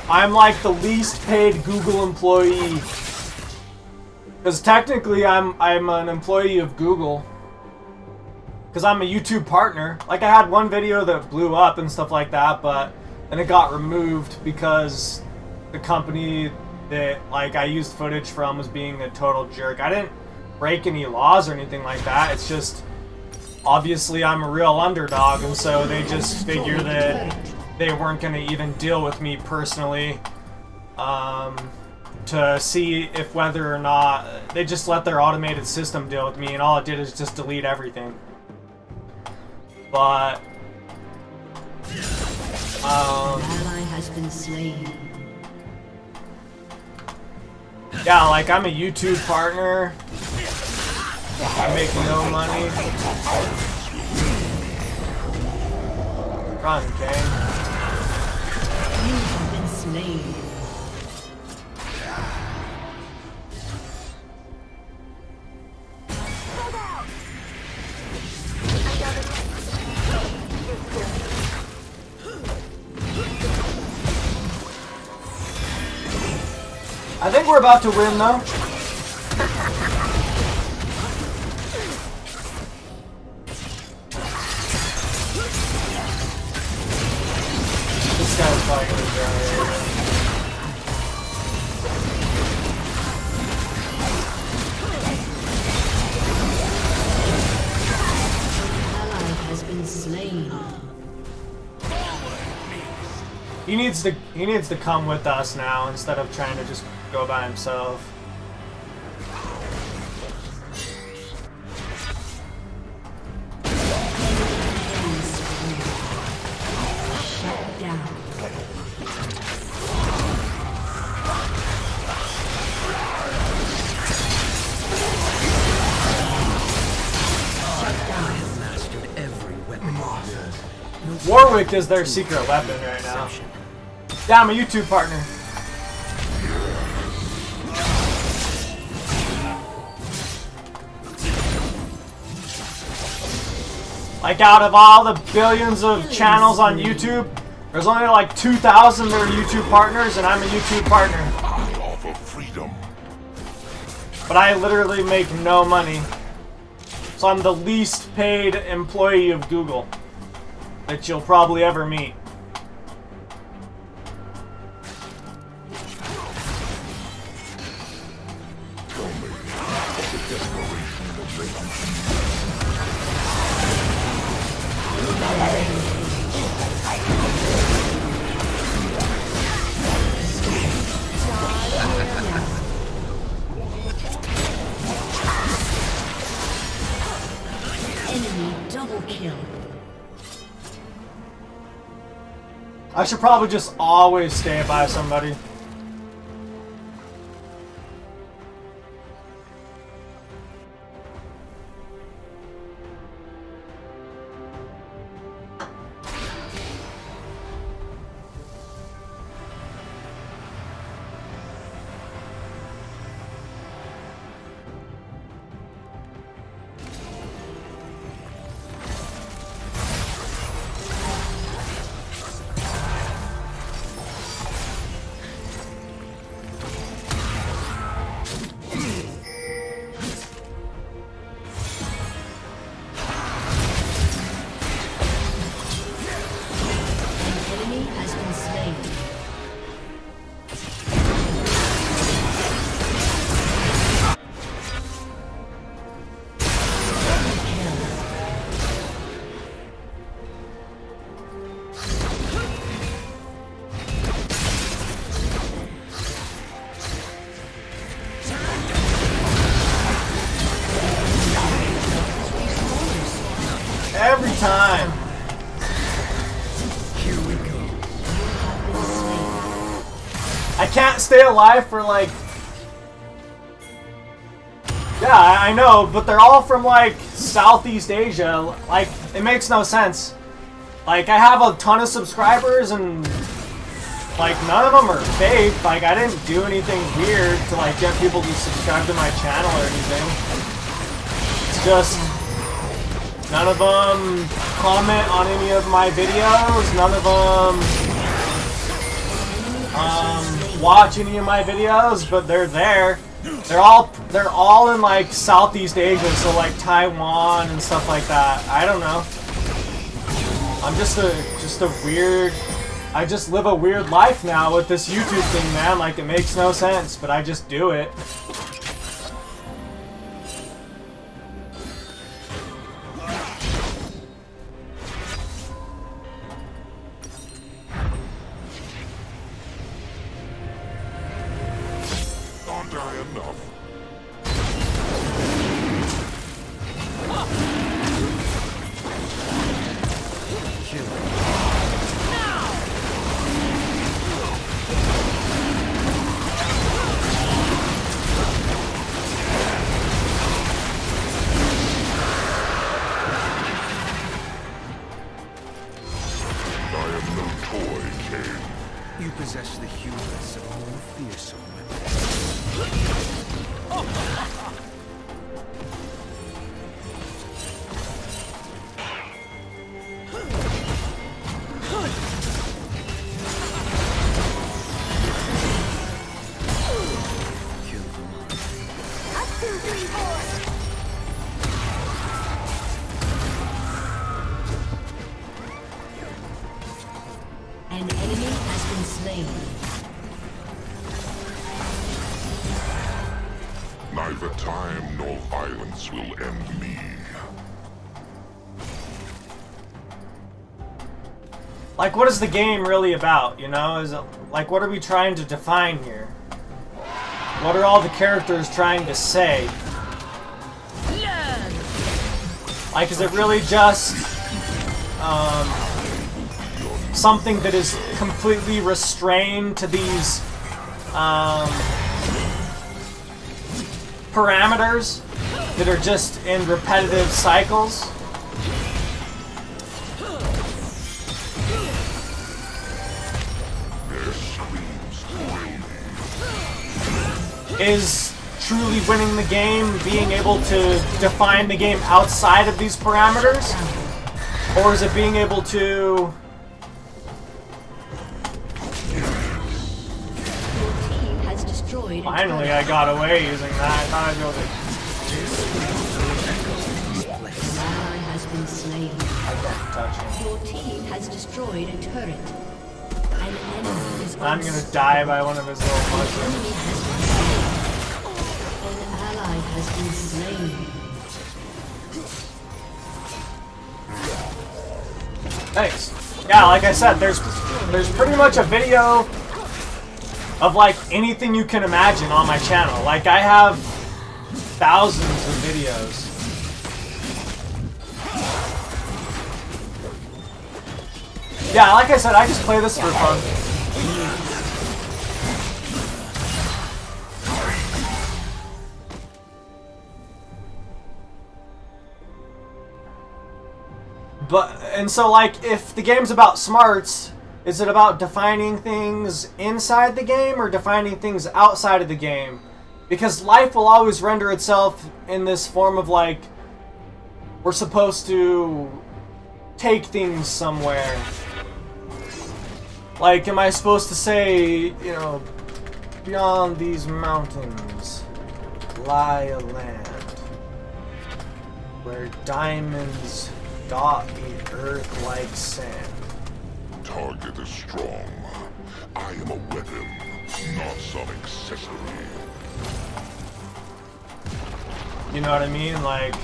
I'm like the least paid Google employee. Because technically I'm an employee of Google. Because I'm a YouTube partner. Like, I had one video that blew up and stuff like that, but then it got removed because the company that like I used footage from was being a total jerk. I didn't break any laws or anything like that. It's just obviously I'm a real underdog, and so they just figure that they weren't going to even deal with me personally to see if whether or not they just let their automated system deal with me, and all it did is just delete everything. But Ally has been slain. yeah, like I'm a YouTube partner. I make no money. Run, Kane. You have been slain. I think we're about to win though. This guy's probably gonna die. Ally has been slain. He needs to come with us now instead of trying to just go by himself. Shut down. I have mastered every weapon. Warwick is their secret weapon right now. Yeah, I'm a YouTube partner. Like out of all the billions of channels on YouTube, there's only like 2,000 that are YouTube partners, and I'm a YouTube partner. I offer freedom. But I literally make no money. So I'm the least paid employee of Google that you'll probably ever meet. Enemy double kill. I should probably just always stay by somebody. Enemy has been slain. Every time. I can't stay alive for like... Yeah, I know, but they're all from like Southeast Asia. Like, it makes no sense. Like, I have a ton of subscribers and like none of them are fake. Like, I didn't do anything weird to like get people to subscribe to my channel or anything. It's just none of them comment on any of my videos. None of them watch any of my videos, but they're there. They're all in like Southeast Asia, so like Taiwan and stuff like that. I don't know. I'm just a weird. I just live a weird life now with this YouTube thing, man. Like, it makes no sense, but I just do it. Aren't I enough? No violence will end me. Like, what is the game really about, you know? Is it, like, what are we trying to define here? What are all the characters trying to say? Like, is it really just, something that is completely restrained to these, parameters that are just in repetitive cycles? Is truly winning the game being able to define the game outside of these parameters? Or is it being able to... Has destroyed. Finally, I got away using that. I thought I'd be able to... An ally has been slain. I don't touch him. Your team has destroyed a turret. An enemy is I'm gonna die by one of his little mushrooms. An ally has been slain. Thanks. Yeah, like I said, there's pretty much a video of like anything you can imagine on my channel. Like I have thousands of videos. Yeah, like I said, I just play this for fun. And so like, if the game's about smarts, is it about defining things inside the game or defining things outside of the game? Because life will always render itself in this form of like, we're supposed to take things somewhere. Like, am I supposed to say, you know, beyond these mountains lie a land where diamonds dot the earth like sand. Target is strong. I am a weapon, not some accessory. You know what I mean? Like...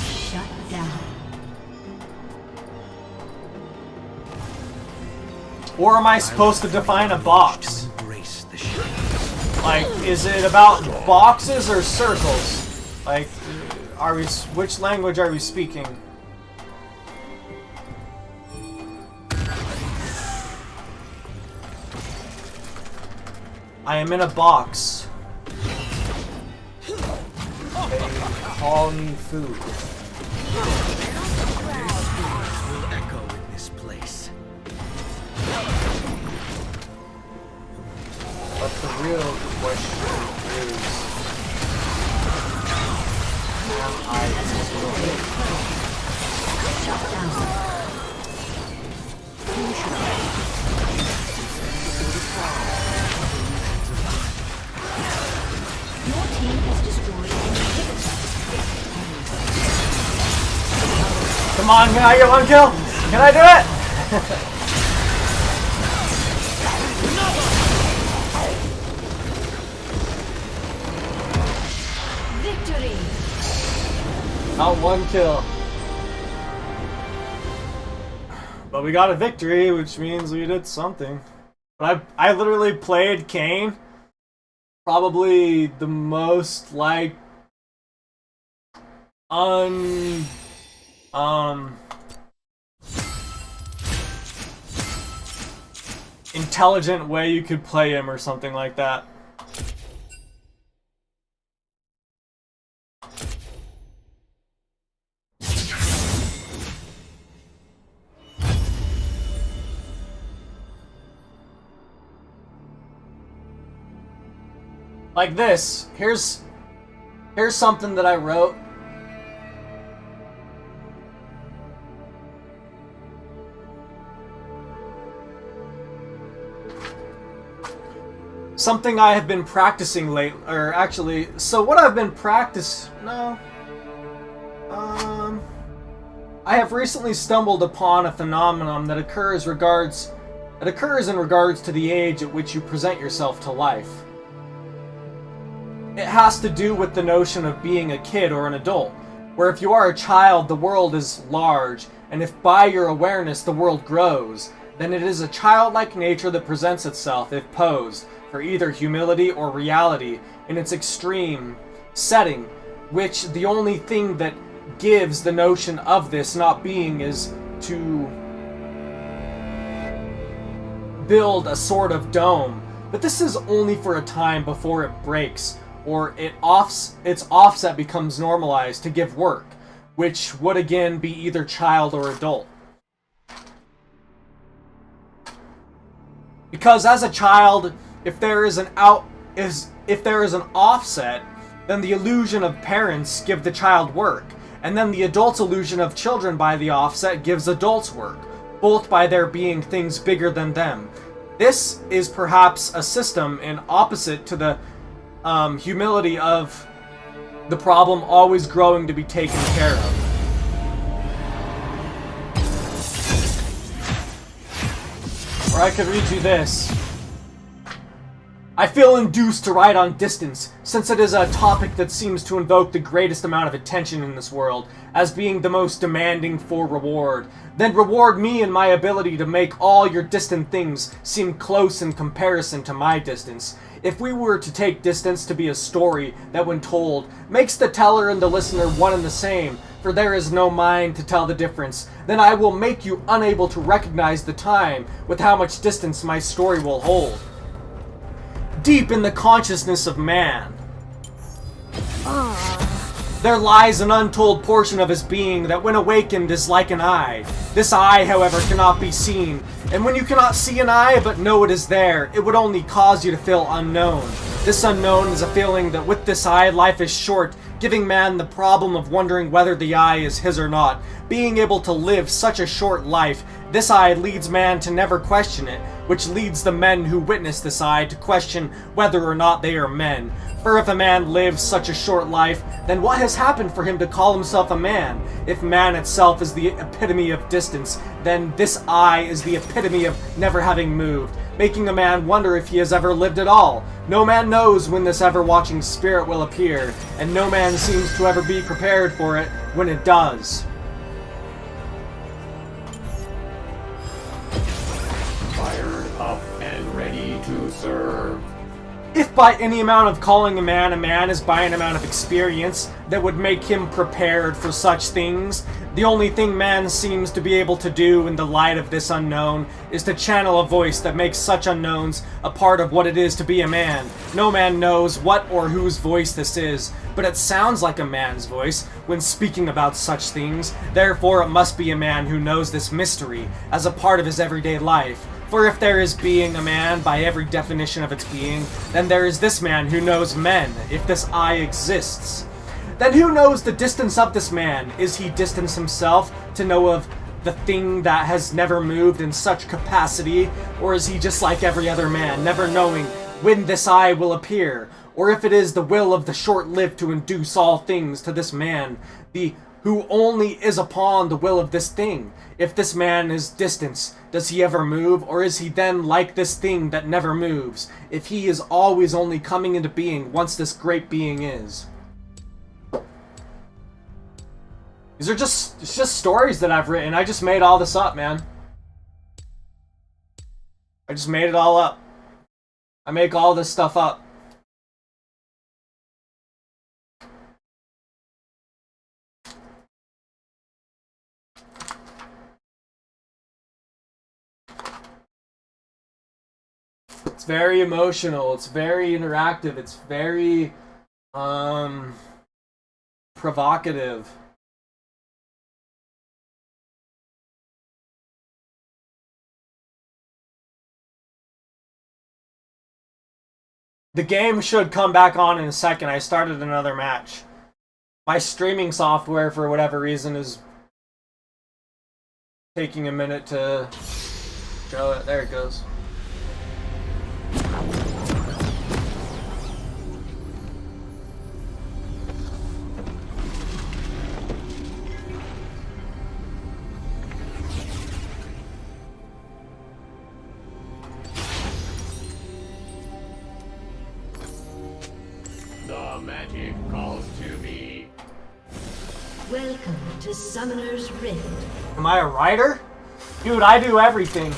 Shut down. Or am I supposed to define a box? Embrace the shadow. Like, is it about boxes or circles? Like, which language are we speaking? I am in a box. They call me food. Will echo in this place. But the real question is, am I destroyed? Shut down. Who should I Your team has destroyed an inhibitor. Come on, can I get one kill? Can I do it? Victory. Not one kill. But we got a victory, which means we did something. But I literally played Kane probably the most like intelligent way you could play him or something like that. Like this. Here's something that I wrote. Something I have been practicing late, or actually, so what I've been I have recently stumbled upon a phenomenon that occurs regards It occurs in regards to the age at which you present yourself to life. It has to do with the notion of being a kid or an adult, where if you are a child, the world is large, and if by your awareness the world grows, then it is a childlike nature that presents itself, if posed, for either humility or reality in its extreme setting, which the only thing that gives the notion of this not being is to build a sort of dome. But this is only for a time before it breaks, or its offset becomes normalized to give work, which would again be either child or adult. Because as a child, if there is an offset, then the illusion of parents give the child work, and then the adult's illusion of children by the offset gives adults work, both by there being things bigger than them. This is perhaps a system in opposite to the humility of the problem always growing to be taken care of. Or I could read you this. I feel induced to write on distance, since it is a topic that seems to invoke the greatest amount of attention in this world, as being the most demanding for reward. Then reward me in my ability to make all your distant things seem close in comparison to my distance. If we were to take distance to be a story that, when told, makes the teller and the listener one and the same, for there is no mind to tell the difference, then I will make you unable to recognize the time with how much distance my story will hold. Deep in the consciousness of man, there lies an untold portion of his being that when awakened is like an eye. This eye, however, cannot be seen, and when you cannot see an eye but know it is there, it would only cause you to feel unknown. This unknown is a feeling that with this eye life is short, giving man the problem of wondering whether the eye is his or not. Being able to live such a short life, this eye leads man to never question it, which leads the men who witness this eye to question whether or not they are men. For if a man lives such a short life, then what has happened for him to call himself a man? If man itself is the epitome of distance, then this eye is the epitome of never having moved, making a man wonder if he has ever lived at all. No man knows when this ever-watching spirit will appear, and no man seems to ever be prepared for it when it does. Fired up and ready to serve. If by any amount of calling a man is by an amount of experience that would make him prepared for such things, the only thing man seems to be able to do in the light of this unknown is to channel a voice that makes such unknowns a part of what it is to be a man. No man knows what or whose voice this is, but it sounds like a man's voice when speaking about such things. Therefore, it must be a man who knows this mystery as a part of his everyday life. For if there is being a man by every definition of its being, then there is this man who knows men, if this I exists. Then who knows the distance of this man? Is he distance himself to know of the thing that has never moved in such capacity? Or is he just like every other man, never knowing when this I will appear? Or if it is the will of the short-lived to induce all things to this man, who only is upon the will of this thing. If this man is distance, does he ever move, or is he then like this thing that never moves? If he is always only coming into being once this great being is. These are just stories that I've written. I just made all this up, man. I just made it all up. I make all this stuff up. It's very emotional, it's very interactive, it's very provocative. The game should come back on in a second. I started another match. My streaming software, for whatever reason, is taking a minute to show it. There it goes. The magic calls to me. Welcome to Summoner's Rift. Am I a writer? Dude, I do everything.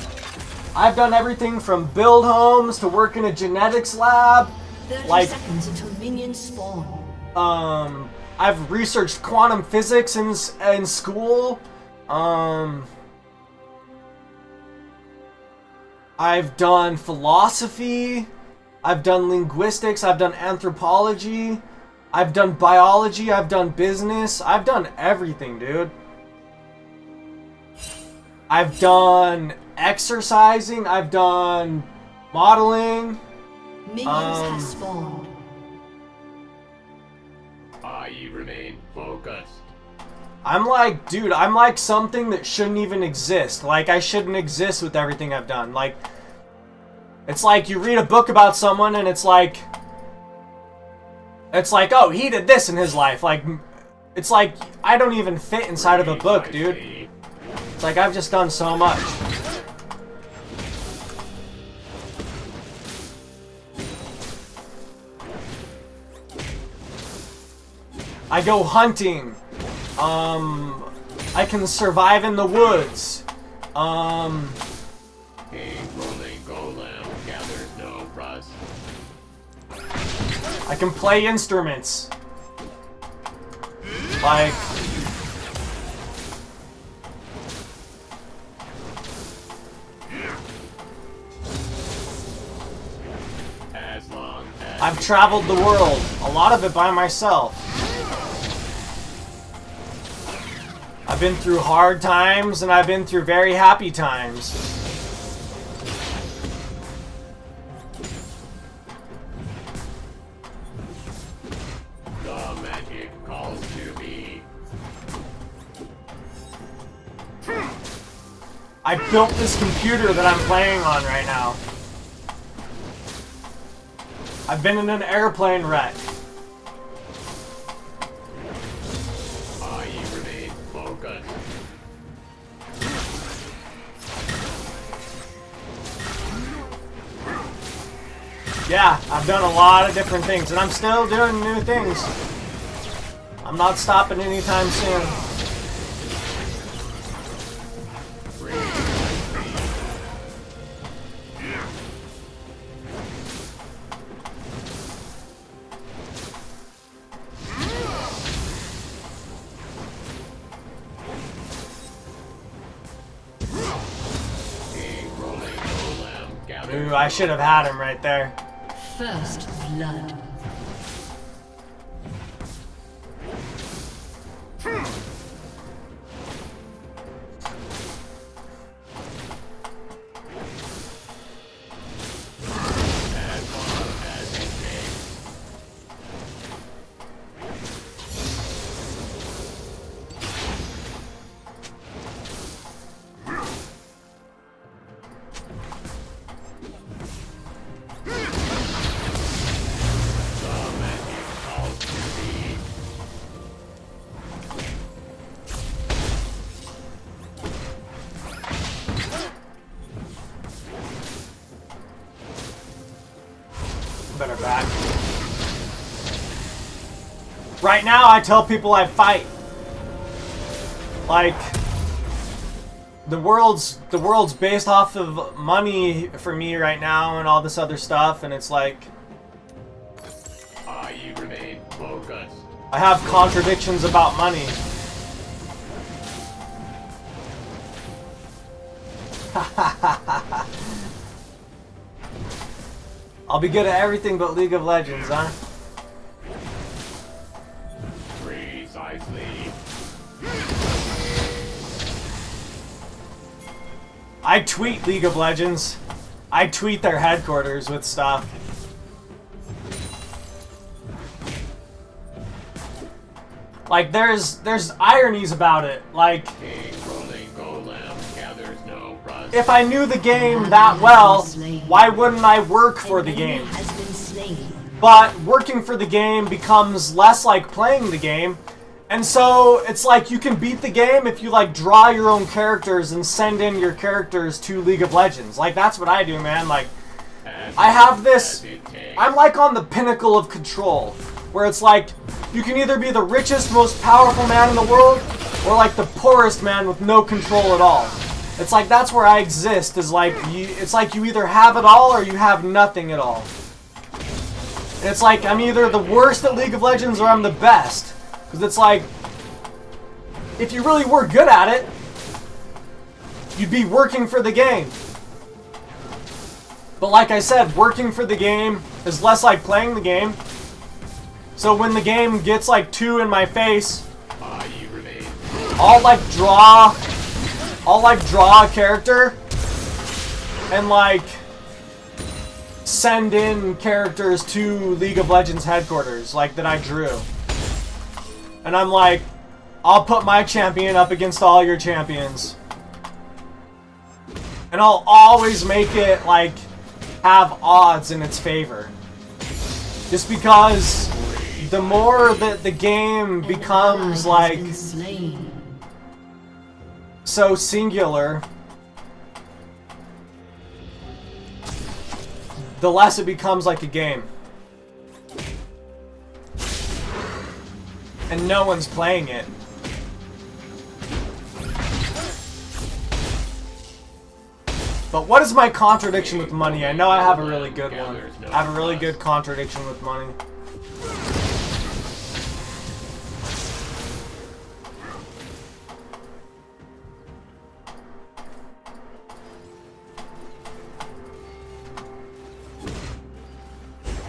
I've done everything from build homes to work in a genetics lab. 30 seconds until minions spawn. I've researched quantum physics in school. I've done philosophy. I've done linguistics. I've done anthropology. I've done biology. I've done business. I've done everything, dude. I've done exercising. I've done modeling. Minions have spawned. I remain focused. I'm like, dude, I'm like something that shouldn't even exist. Like, I shouldn't exist with everything I've done. Like, it's like you read a book about someone and it's like, oh, he did this in his life. Like, it's like, I don't even fit inside of a book, dude. It's like, I've just done so much. I go hunting. I can survive in the woods. A rolling golem gathers no rust. I can play instruments. Like, As long as I've traveled the world, a lot of it by myself. I've been through hard times and I've been through very happy times. the magic calls to me. I built this computer that I'm playing on right now. I've been in an airplane wreck. I remain focused. Yeah, I've done a lot of different things, and I'm still doing new things. I'm not stopping anytime soon. A rolling golem gathers. Ooh, I should have had him right there. First blood. As long as it takes. The magic calls to me. Better back. Right now, I tell people I fight. Like, the world's based off of money for me right now and all this other stuff, and it's like I remain focused. I have contradictions about money. I'll be good at everything but League of Legends, huh? Precisely. I tweet League of Legends. I tweet their headquarters with stuff. Like, there's ironies about it. Like, A rolling golem gathers no rust. if I knew the game that well, why wouldn't I work for the game? Has been slain. But working for the game becomes less like playing the game. And so it's like you can beat the game if you like draw your own characters and send in your characters to League of Legends. Like, that's what I do, man. Like, As I have this, as it takes. I'm like on the pinnacle of control. where it's like you can either be the richest, most powerful man in the world, or like the poorest man with no control at all. It's like that's where I exist. Is like it's like you either have it all or you have nothing at all. And it's like I'm either the worst at League of Legends or I'm the best. Because it's like if you really were good at it, you'd be working for the game. But like I said, working for the game is less like playing the game. So when the game gets like 2 in my face, I'll like draw a character and like send in characters to League of Legends headquarters like that I drew. And I'm like, I'll put my champion up against all your champions. And I'll always make it like have odds in its favor. Just because the more that the game becomes like so singular, the less it becomes like a game. And no one's playing it. But what is my contradiction with money? I know I have a really good one. I have a really good contradiction with money.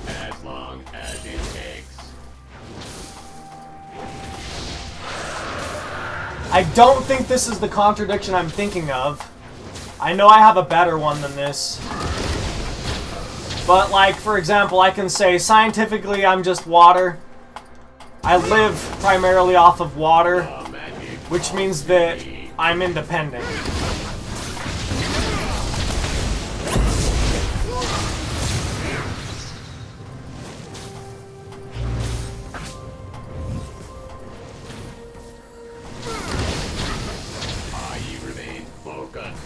As long as it takes. I don't think this is the contradiction I'm thinking of. I know I have a better one than this. But like, for example, I can say scientifically I'm just water. I live primarily off of water, which means that I'm independent. You remain focused.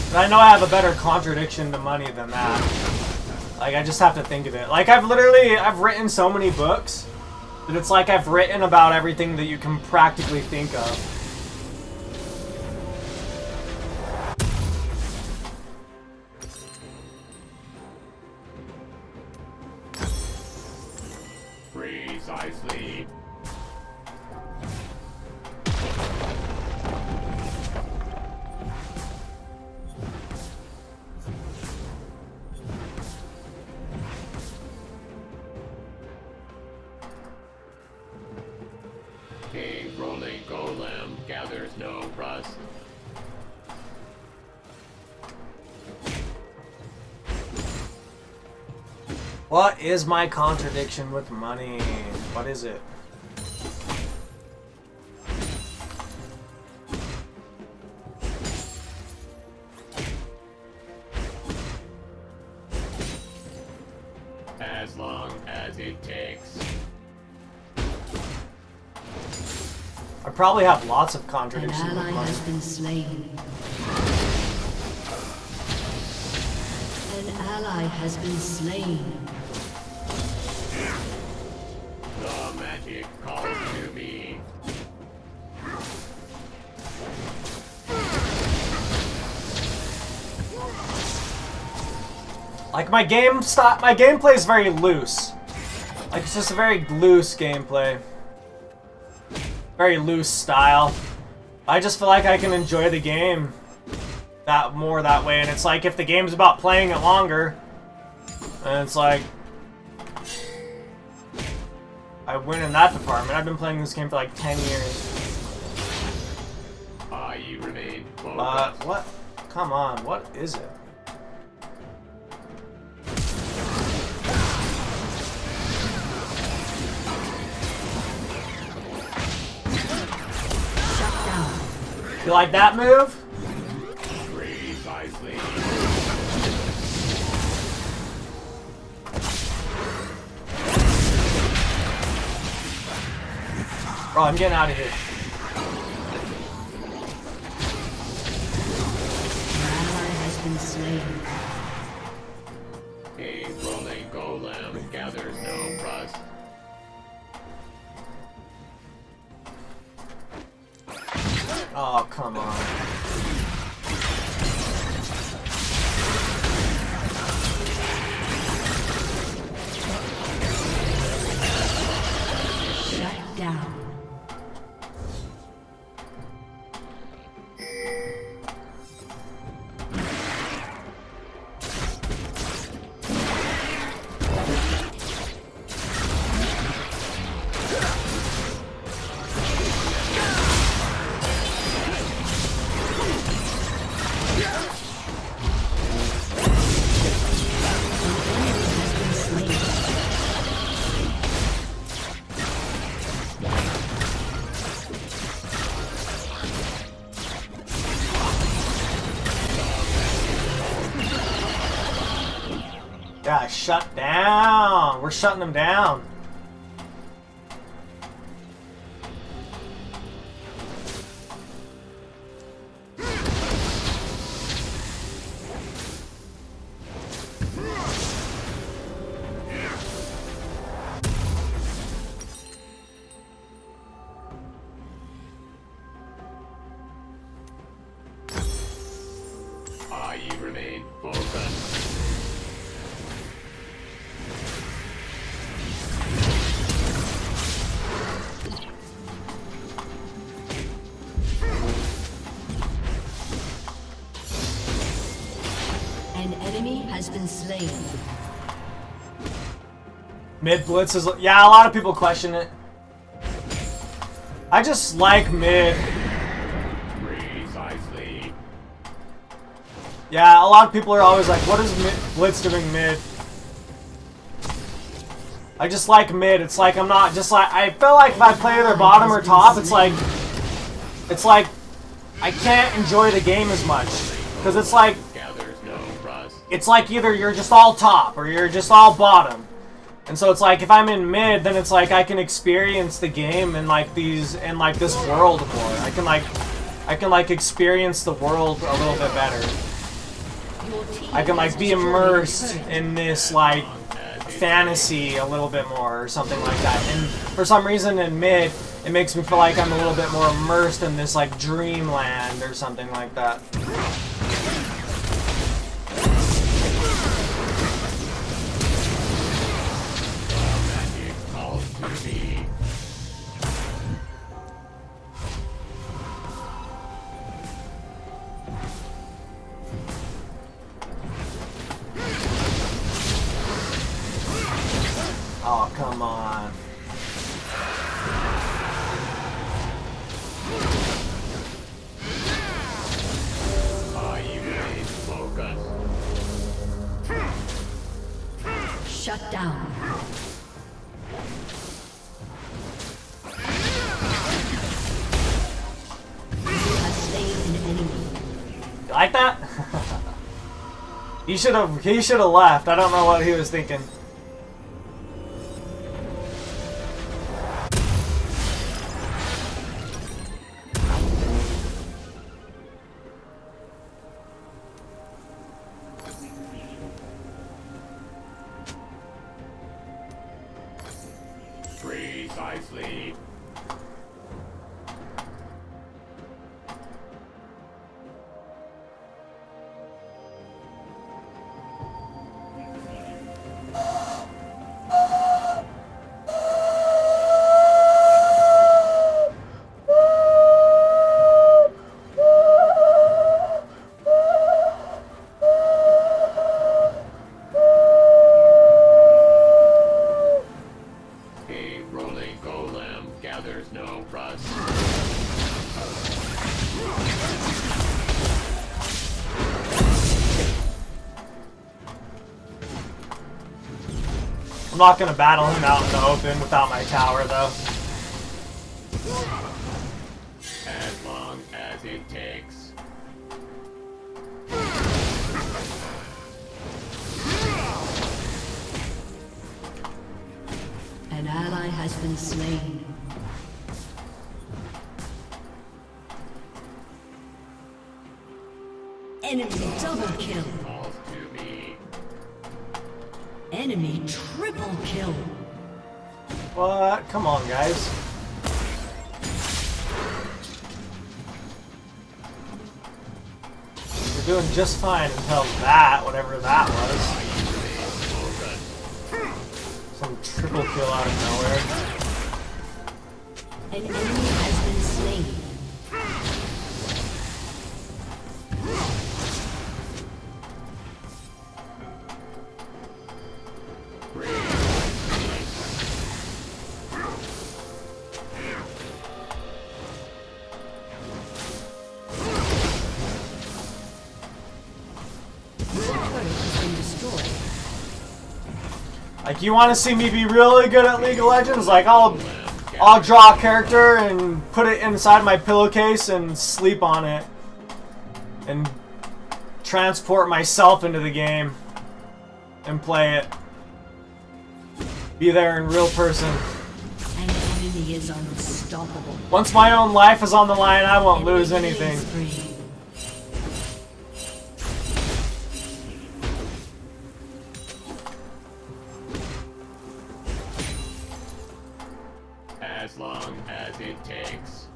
And I know I have a better contradiction to money than that. Like, I just have to think of it. Like, I've written so many books that it's like I've written about everything that you can practically think of. Precisely. A rolling golem gathers no rust. What is my contradiction with money? What is it? As long as it takes. I probably have lots of An contradictions with ally money. has been slain. An ally has been slain. The magic calls to me. Like my gameplay is very loose. Like it's just a very loose gameplay. Very loose style. I just feel like I can enjoy the game that way, and it's like if the game's about playing it longer, and it's like I win in that department. I've been playing this game for like 10 years. You remain focused. What? Come on, what is it? Shut down. You like that move? Precisely. Bro, I'm getting out of here. An Yeah, shut down. We're shutting them down. You remain focused. An enemy has been slain. Mid blitz is, yeah, a lot of people question it. I just like mid. Precisely. Yeah, a lot of people are always like, what is blitz doing mid? I just like mid. It's like I'm not just like, I feel like if I play either bottom or top, it's like I can't enjoy the game as much because it's like it's like either you're just all top or you're just all bottom. And so it's like if I'm in mid, then it's like I can experience the game and like these and like this world more. I can like experience the world a little bit better. I can like be immersed in this like fantasy a little bit more or something like that. And for some reason in mid, it makes me feel like I'm a little bit more immersed in this like dreamland or something like that. Oh, come on. Shut down. You have slain an enemy. You like that? He should have left. I don't know what he was thinking. Precisely. A rolling golem gathers no rust. I'm not gonna battle him out in the open without my tower though. As long as it takes. An ally has been slain. Enemy double kill. Calls to me. Enemy triple kill. What? Come on, guys. We're doing just fine until that, whatever that was. Some triple kill out of nowhere. An enemy has been slain. Like, you want to see me be really good at League of Legends? Like, I'll draw a character and put it inside my pillowcase and sleep on it. And transport myself into the game. and play it. Be there in real person. An enemy is unstoppable. Once my own life is on the line, I won't lose anything. Spree. As long as it takes.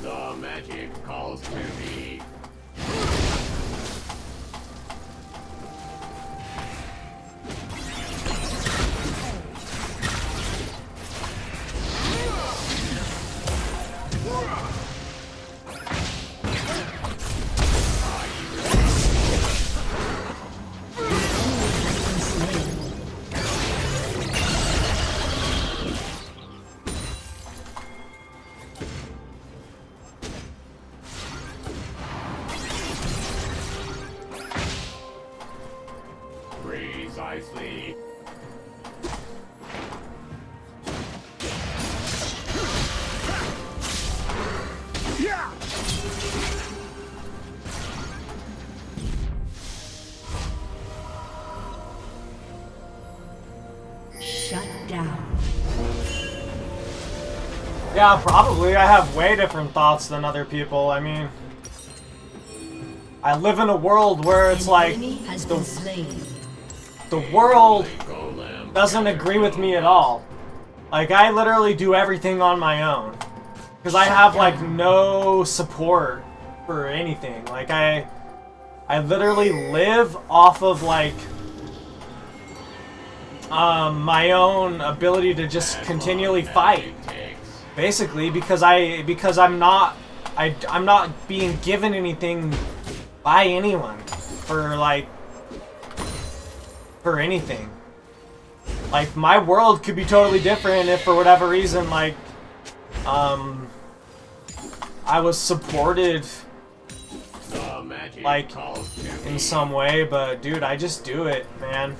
The magic calls to me. Precisely. Shut down. Yeah, probably. I have way different thoughts than other people. I mean, I live in a world where it's An like enemy has been slain. the world Golem doesn't agree with me at all. Like, I literally do everything on my own. Because I have, like, no support for anything. Like, I literally live off of, like, my own ability to just continually fight. Basically, because I'm not being given anything by anyone for anything. Like, my world could be totally different if for whatever reason, like, I was supported, like, in some way, but dude, I just do it, man.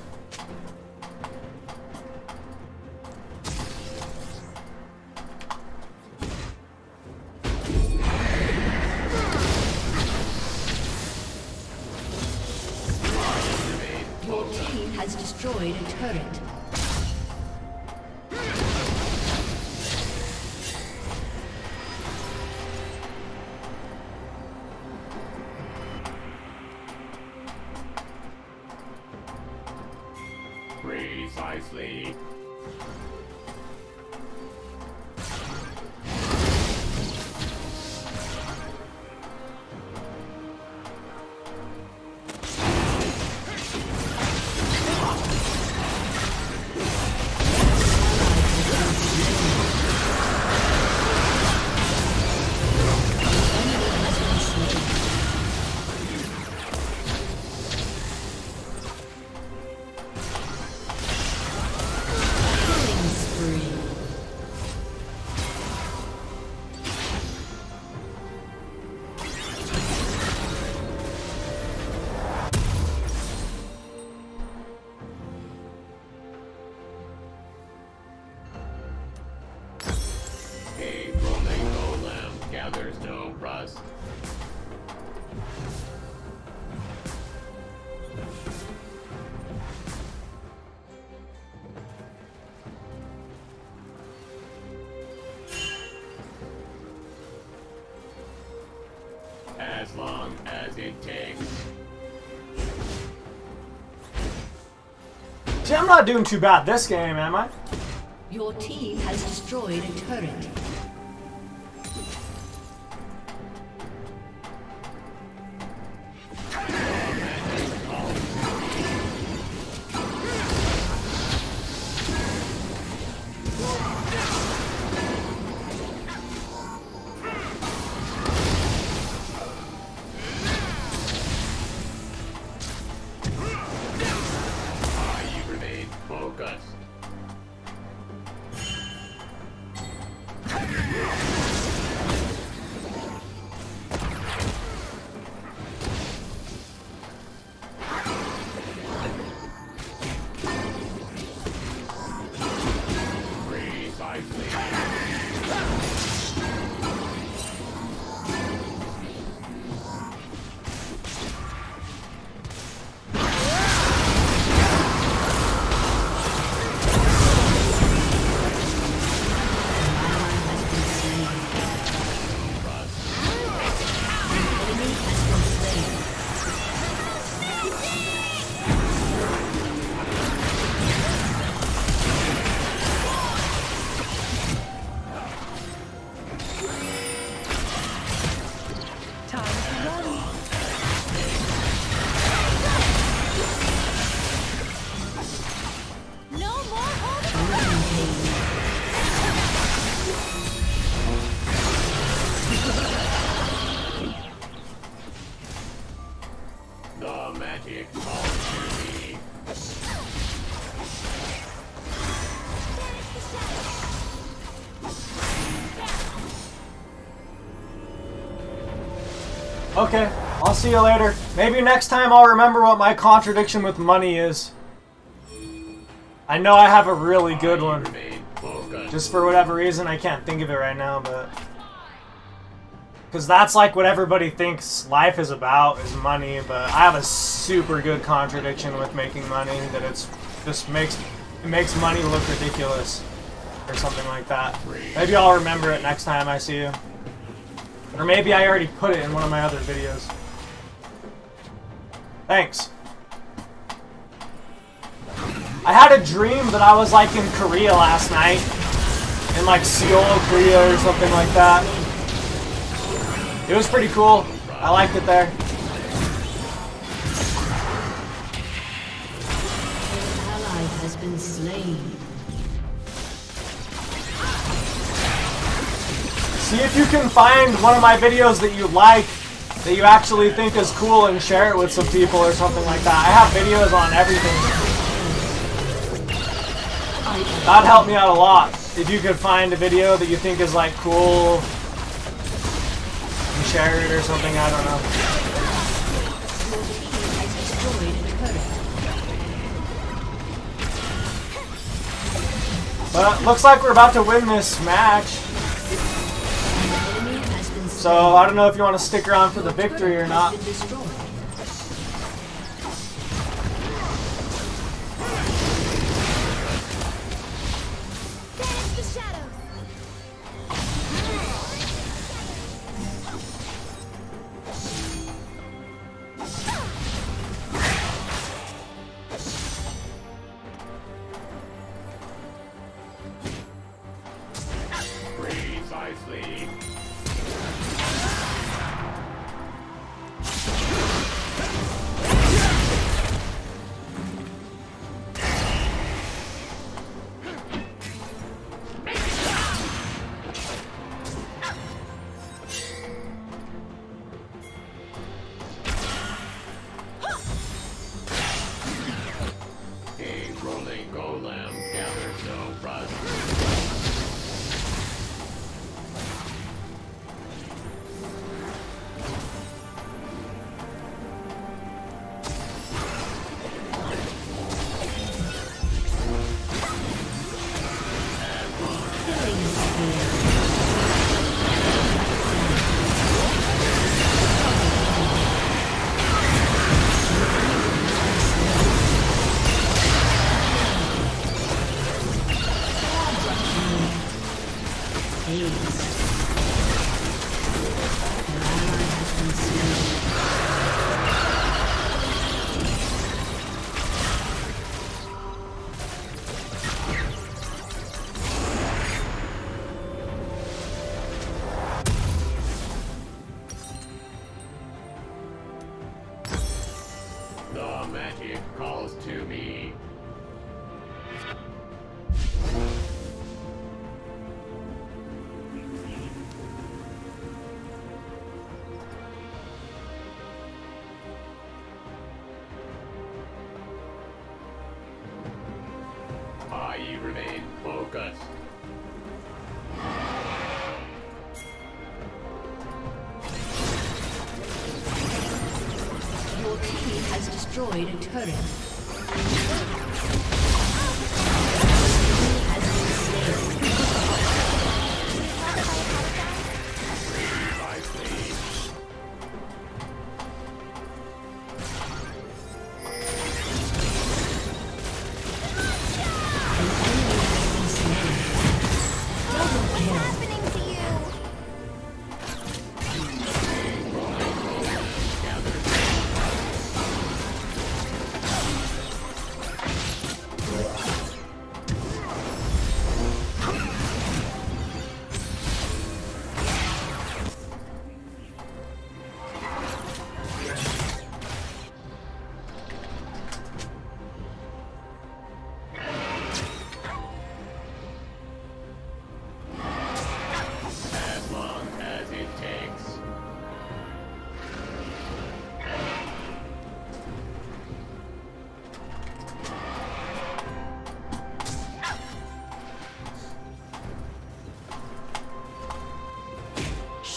Your team has destroyed a turret. Precisely. Killing spree. A rolling golem gathers no rust. As long as it takes. See, I'm not doing too bad this game, am I? Your team has destroyed a turret. You remain focused. magic calls to me. Okay, I'll see you later. Maybe next time I'll remember what my contradiction with money is. I know I have a really good one. Remain focused. Just for whatever reason, I can't think of it right now, but... Because that's like what everybody thinks life is about, is money, but I have a super good contradiction with making money, that it's just makes money look ridiculous, or something like that. Maybe I'll remember it next time I see you. Or maybe I already put it in one of my other videos. Thanks. I had a dream that I was like in Korea last night. In like Seoul, Korea or something like that. It was pretty cool. I liked it there. An ally has been slain. See if you can find one of my videos that you like, that you actually think is cool, and share it with some people or something like that. I have videos on everything. That'd help me out a lot. If you could find a video that you think is like cool and share it or something, I don't know. But looks like we're about to win this match. So I don't know if you want to stick around for the victory or not. Banish the shadows. Precisely. A rolling golem gathers no rust. The magic calls to me. I remain focused. Your team has destroyed a turret. Has been slain. Precisely. What's happening to you?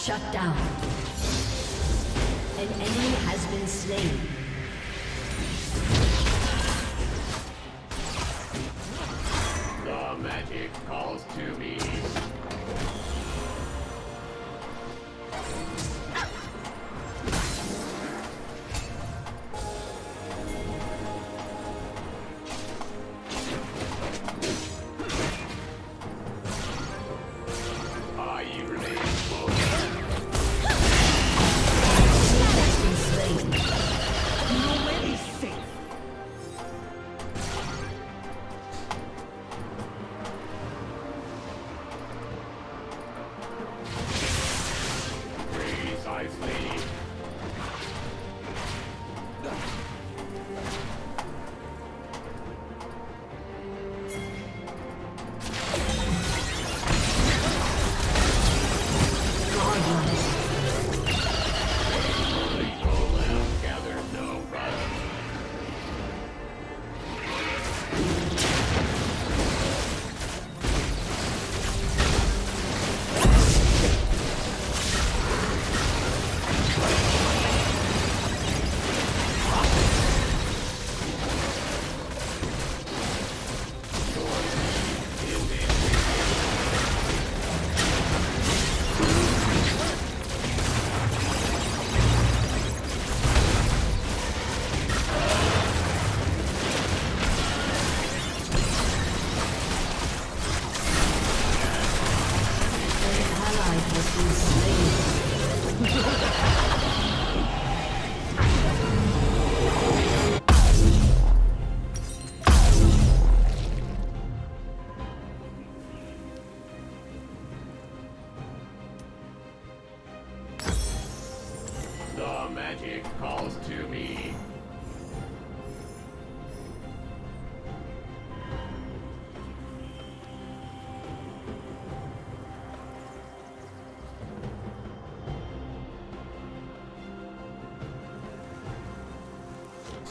Shut down. An enemy has been slain. The magic calls to me. The magic calls to me.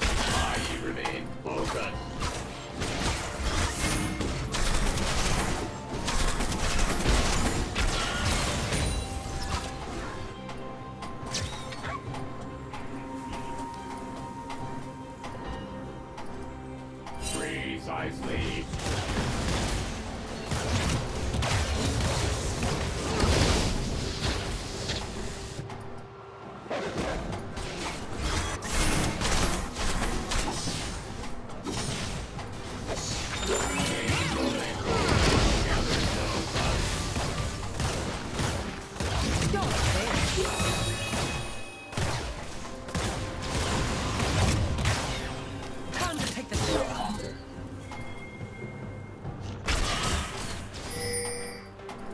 I remain focused. Precisely. Time to take the shot.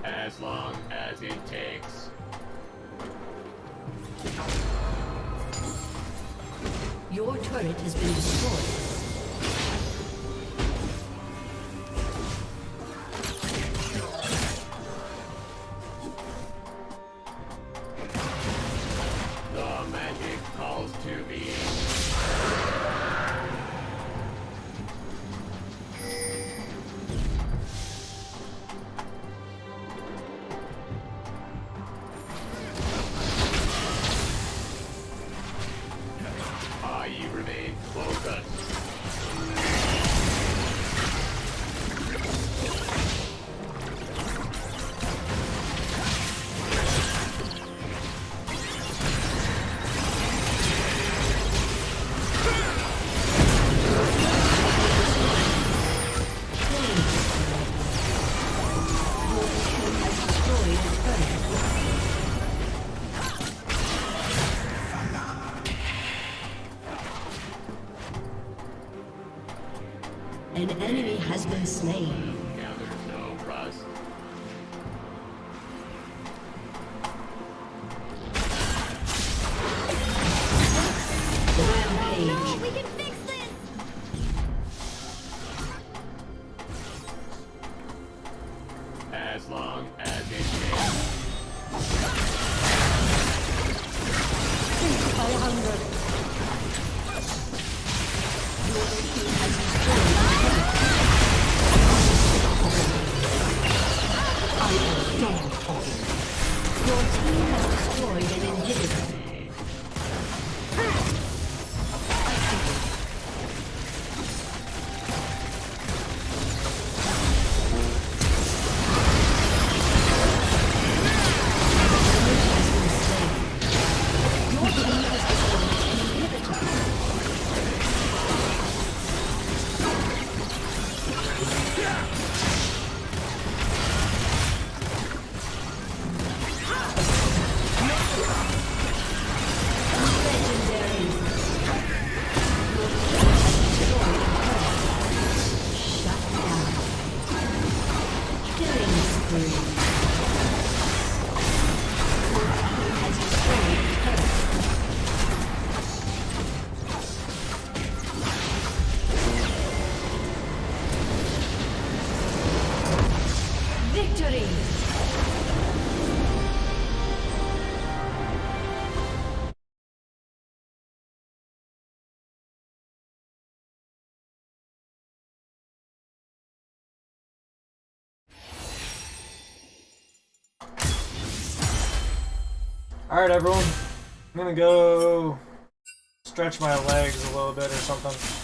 As long as it takes. Your turret has been destroyed. The magic calls to me. I remain focused. An enemy has been slain. Gathers no rust. Rampage. No, we can fix this! As long as it takes. Your team has Alright, everyone. I'm gonna go stretch my legs a little bit or something.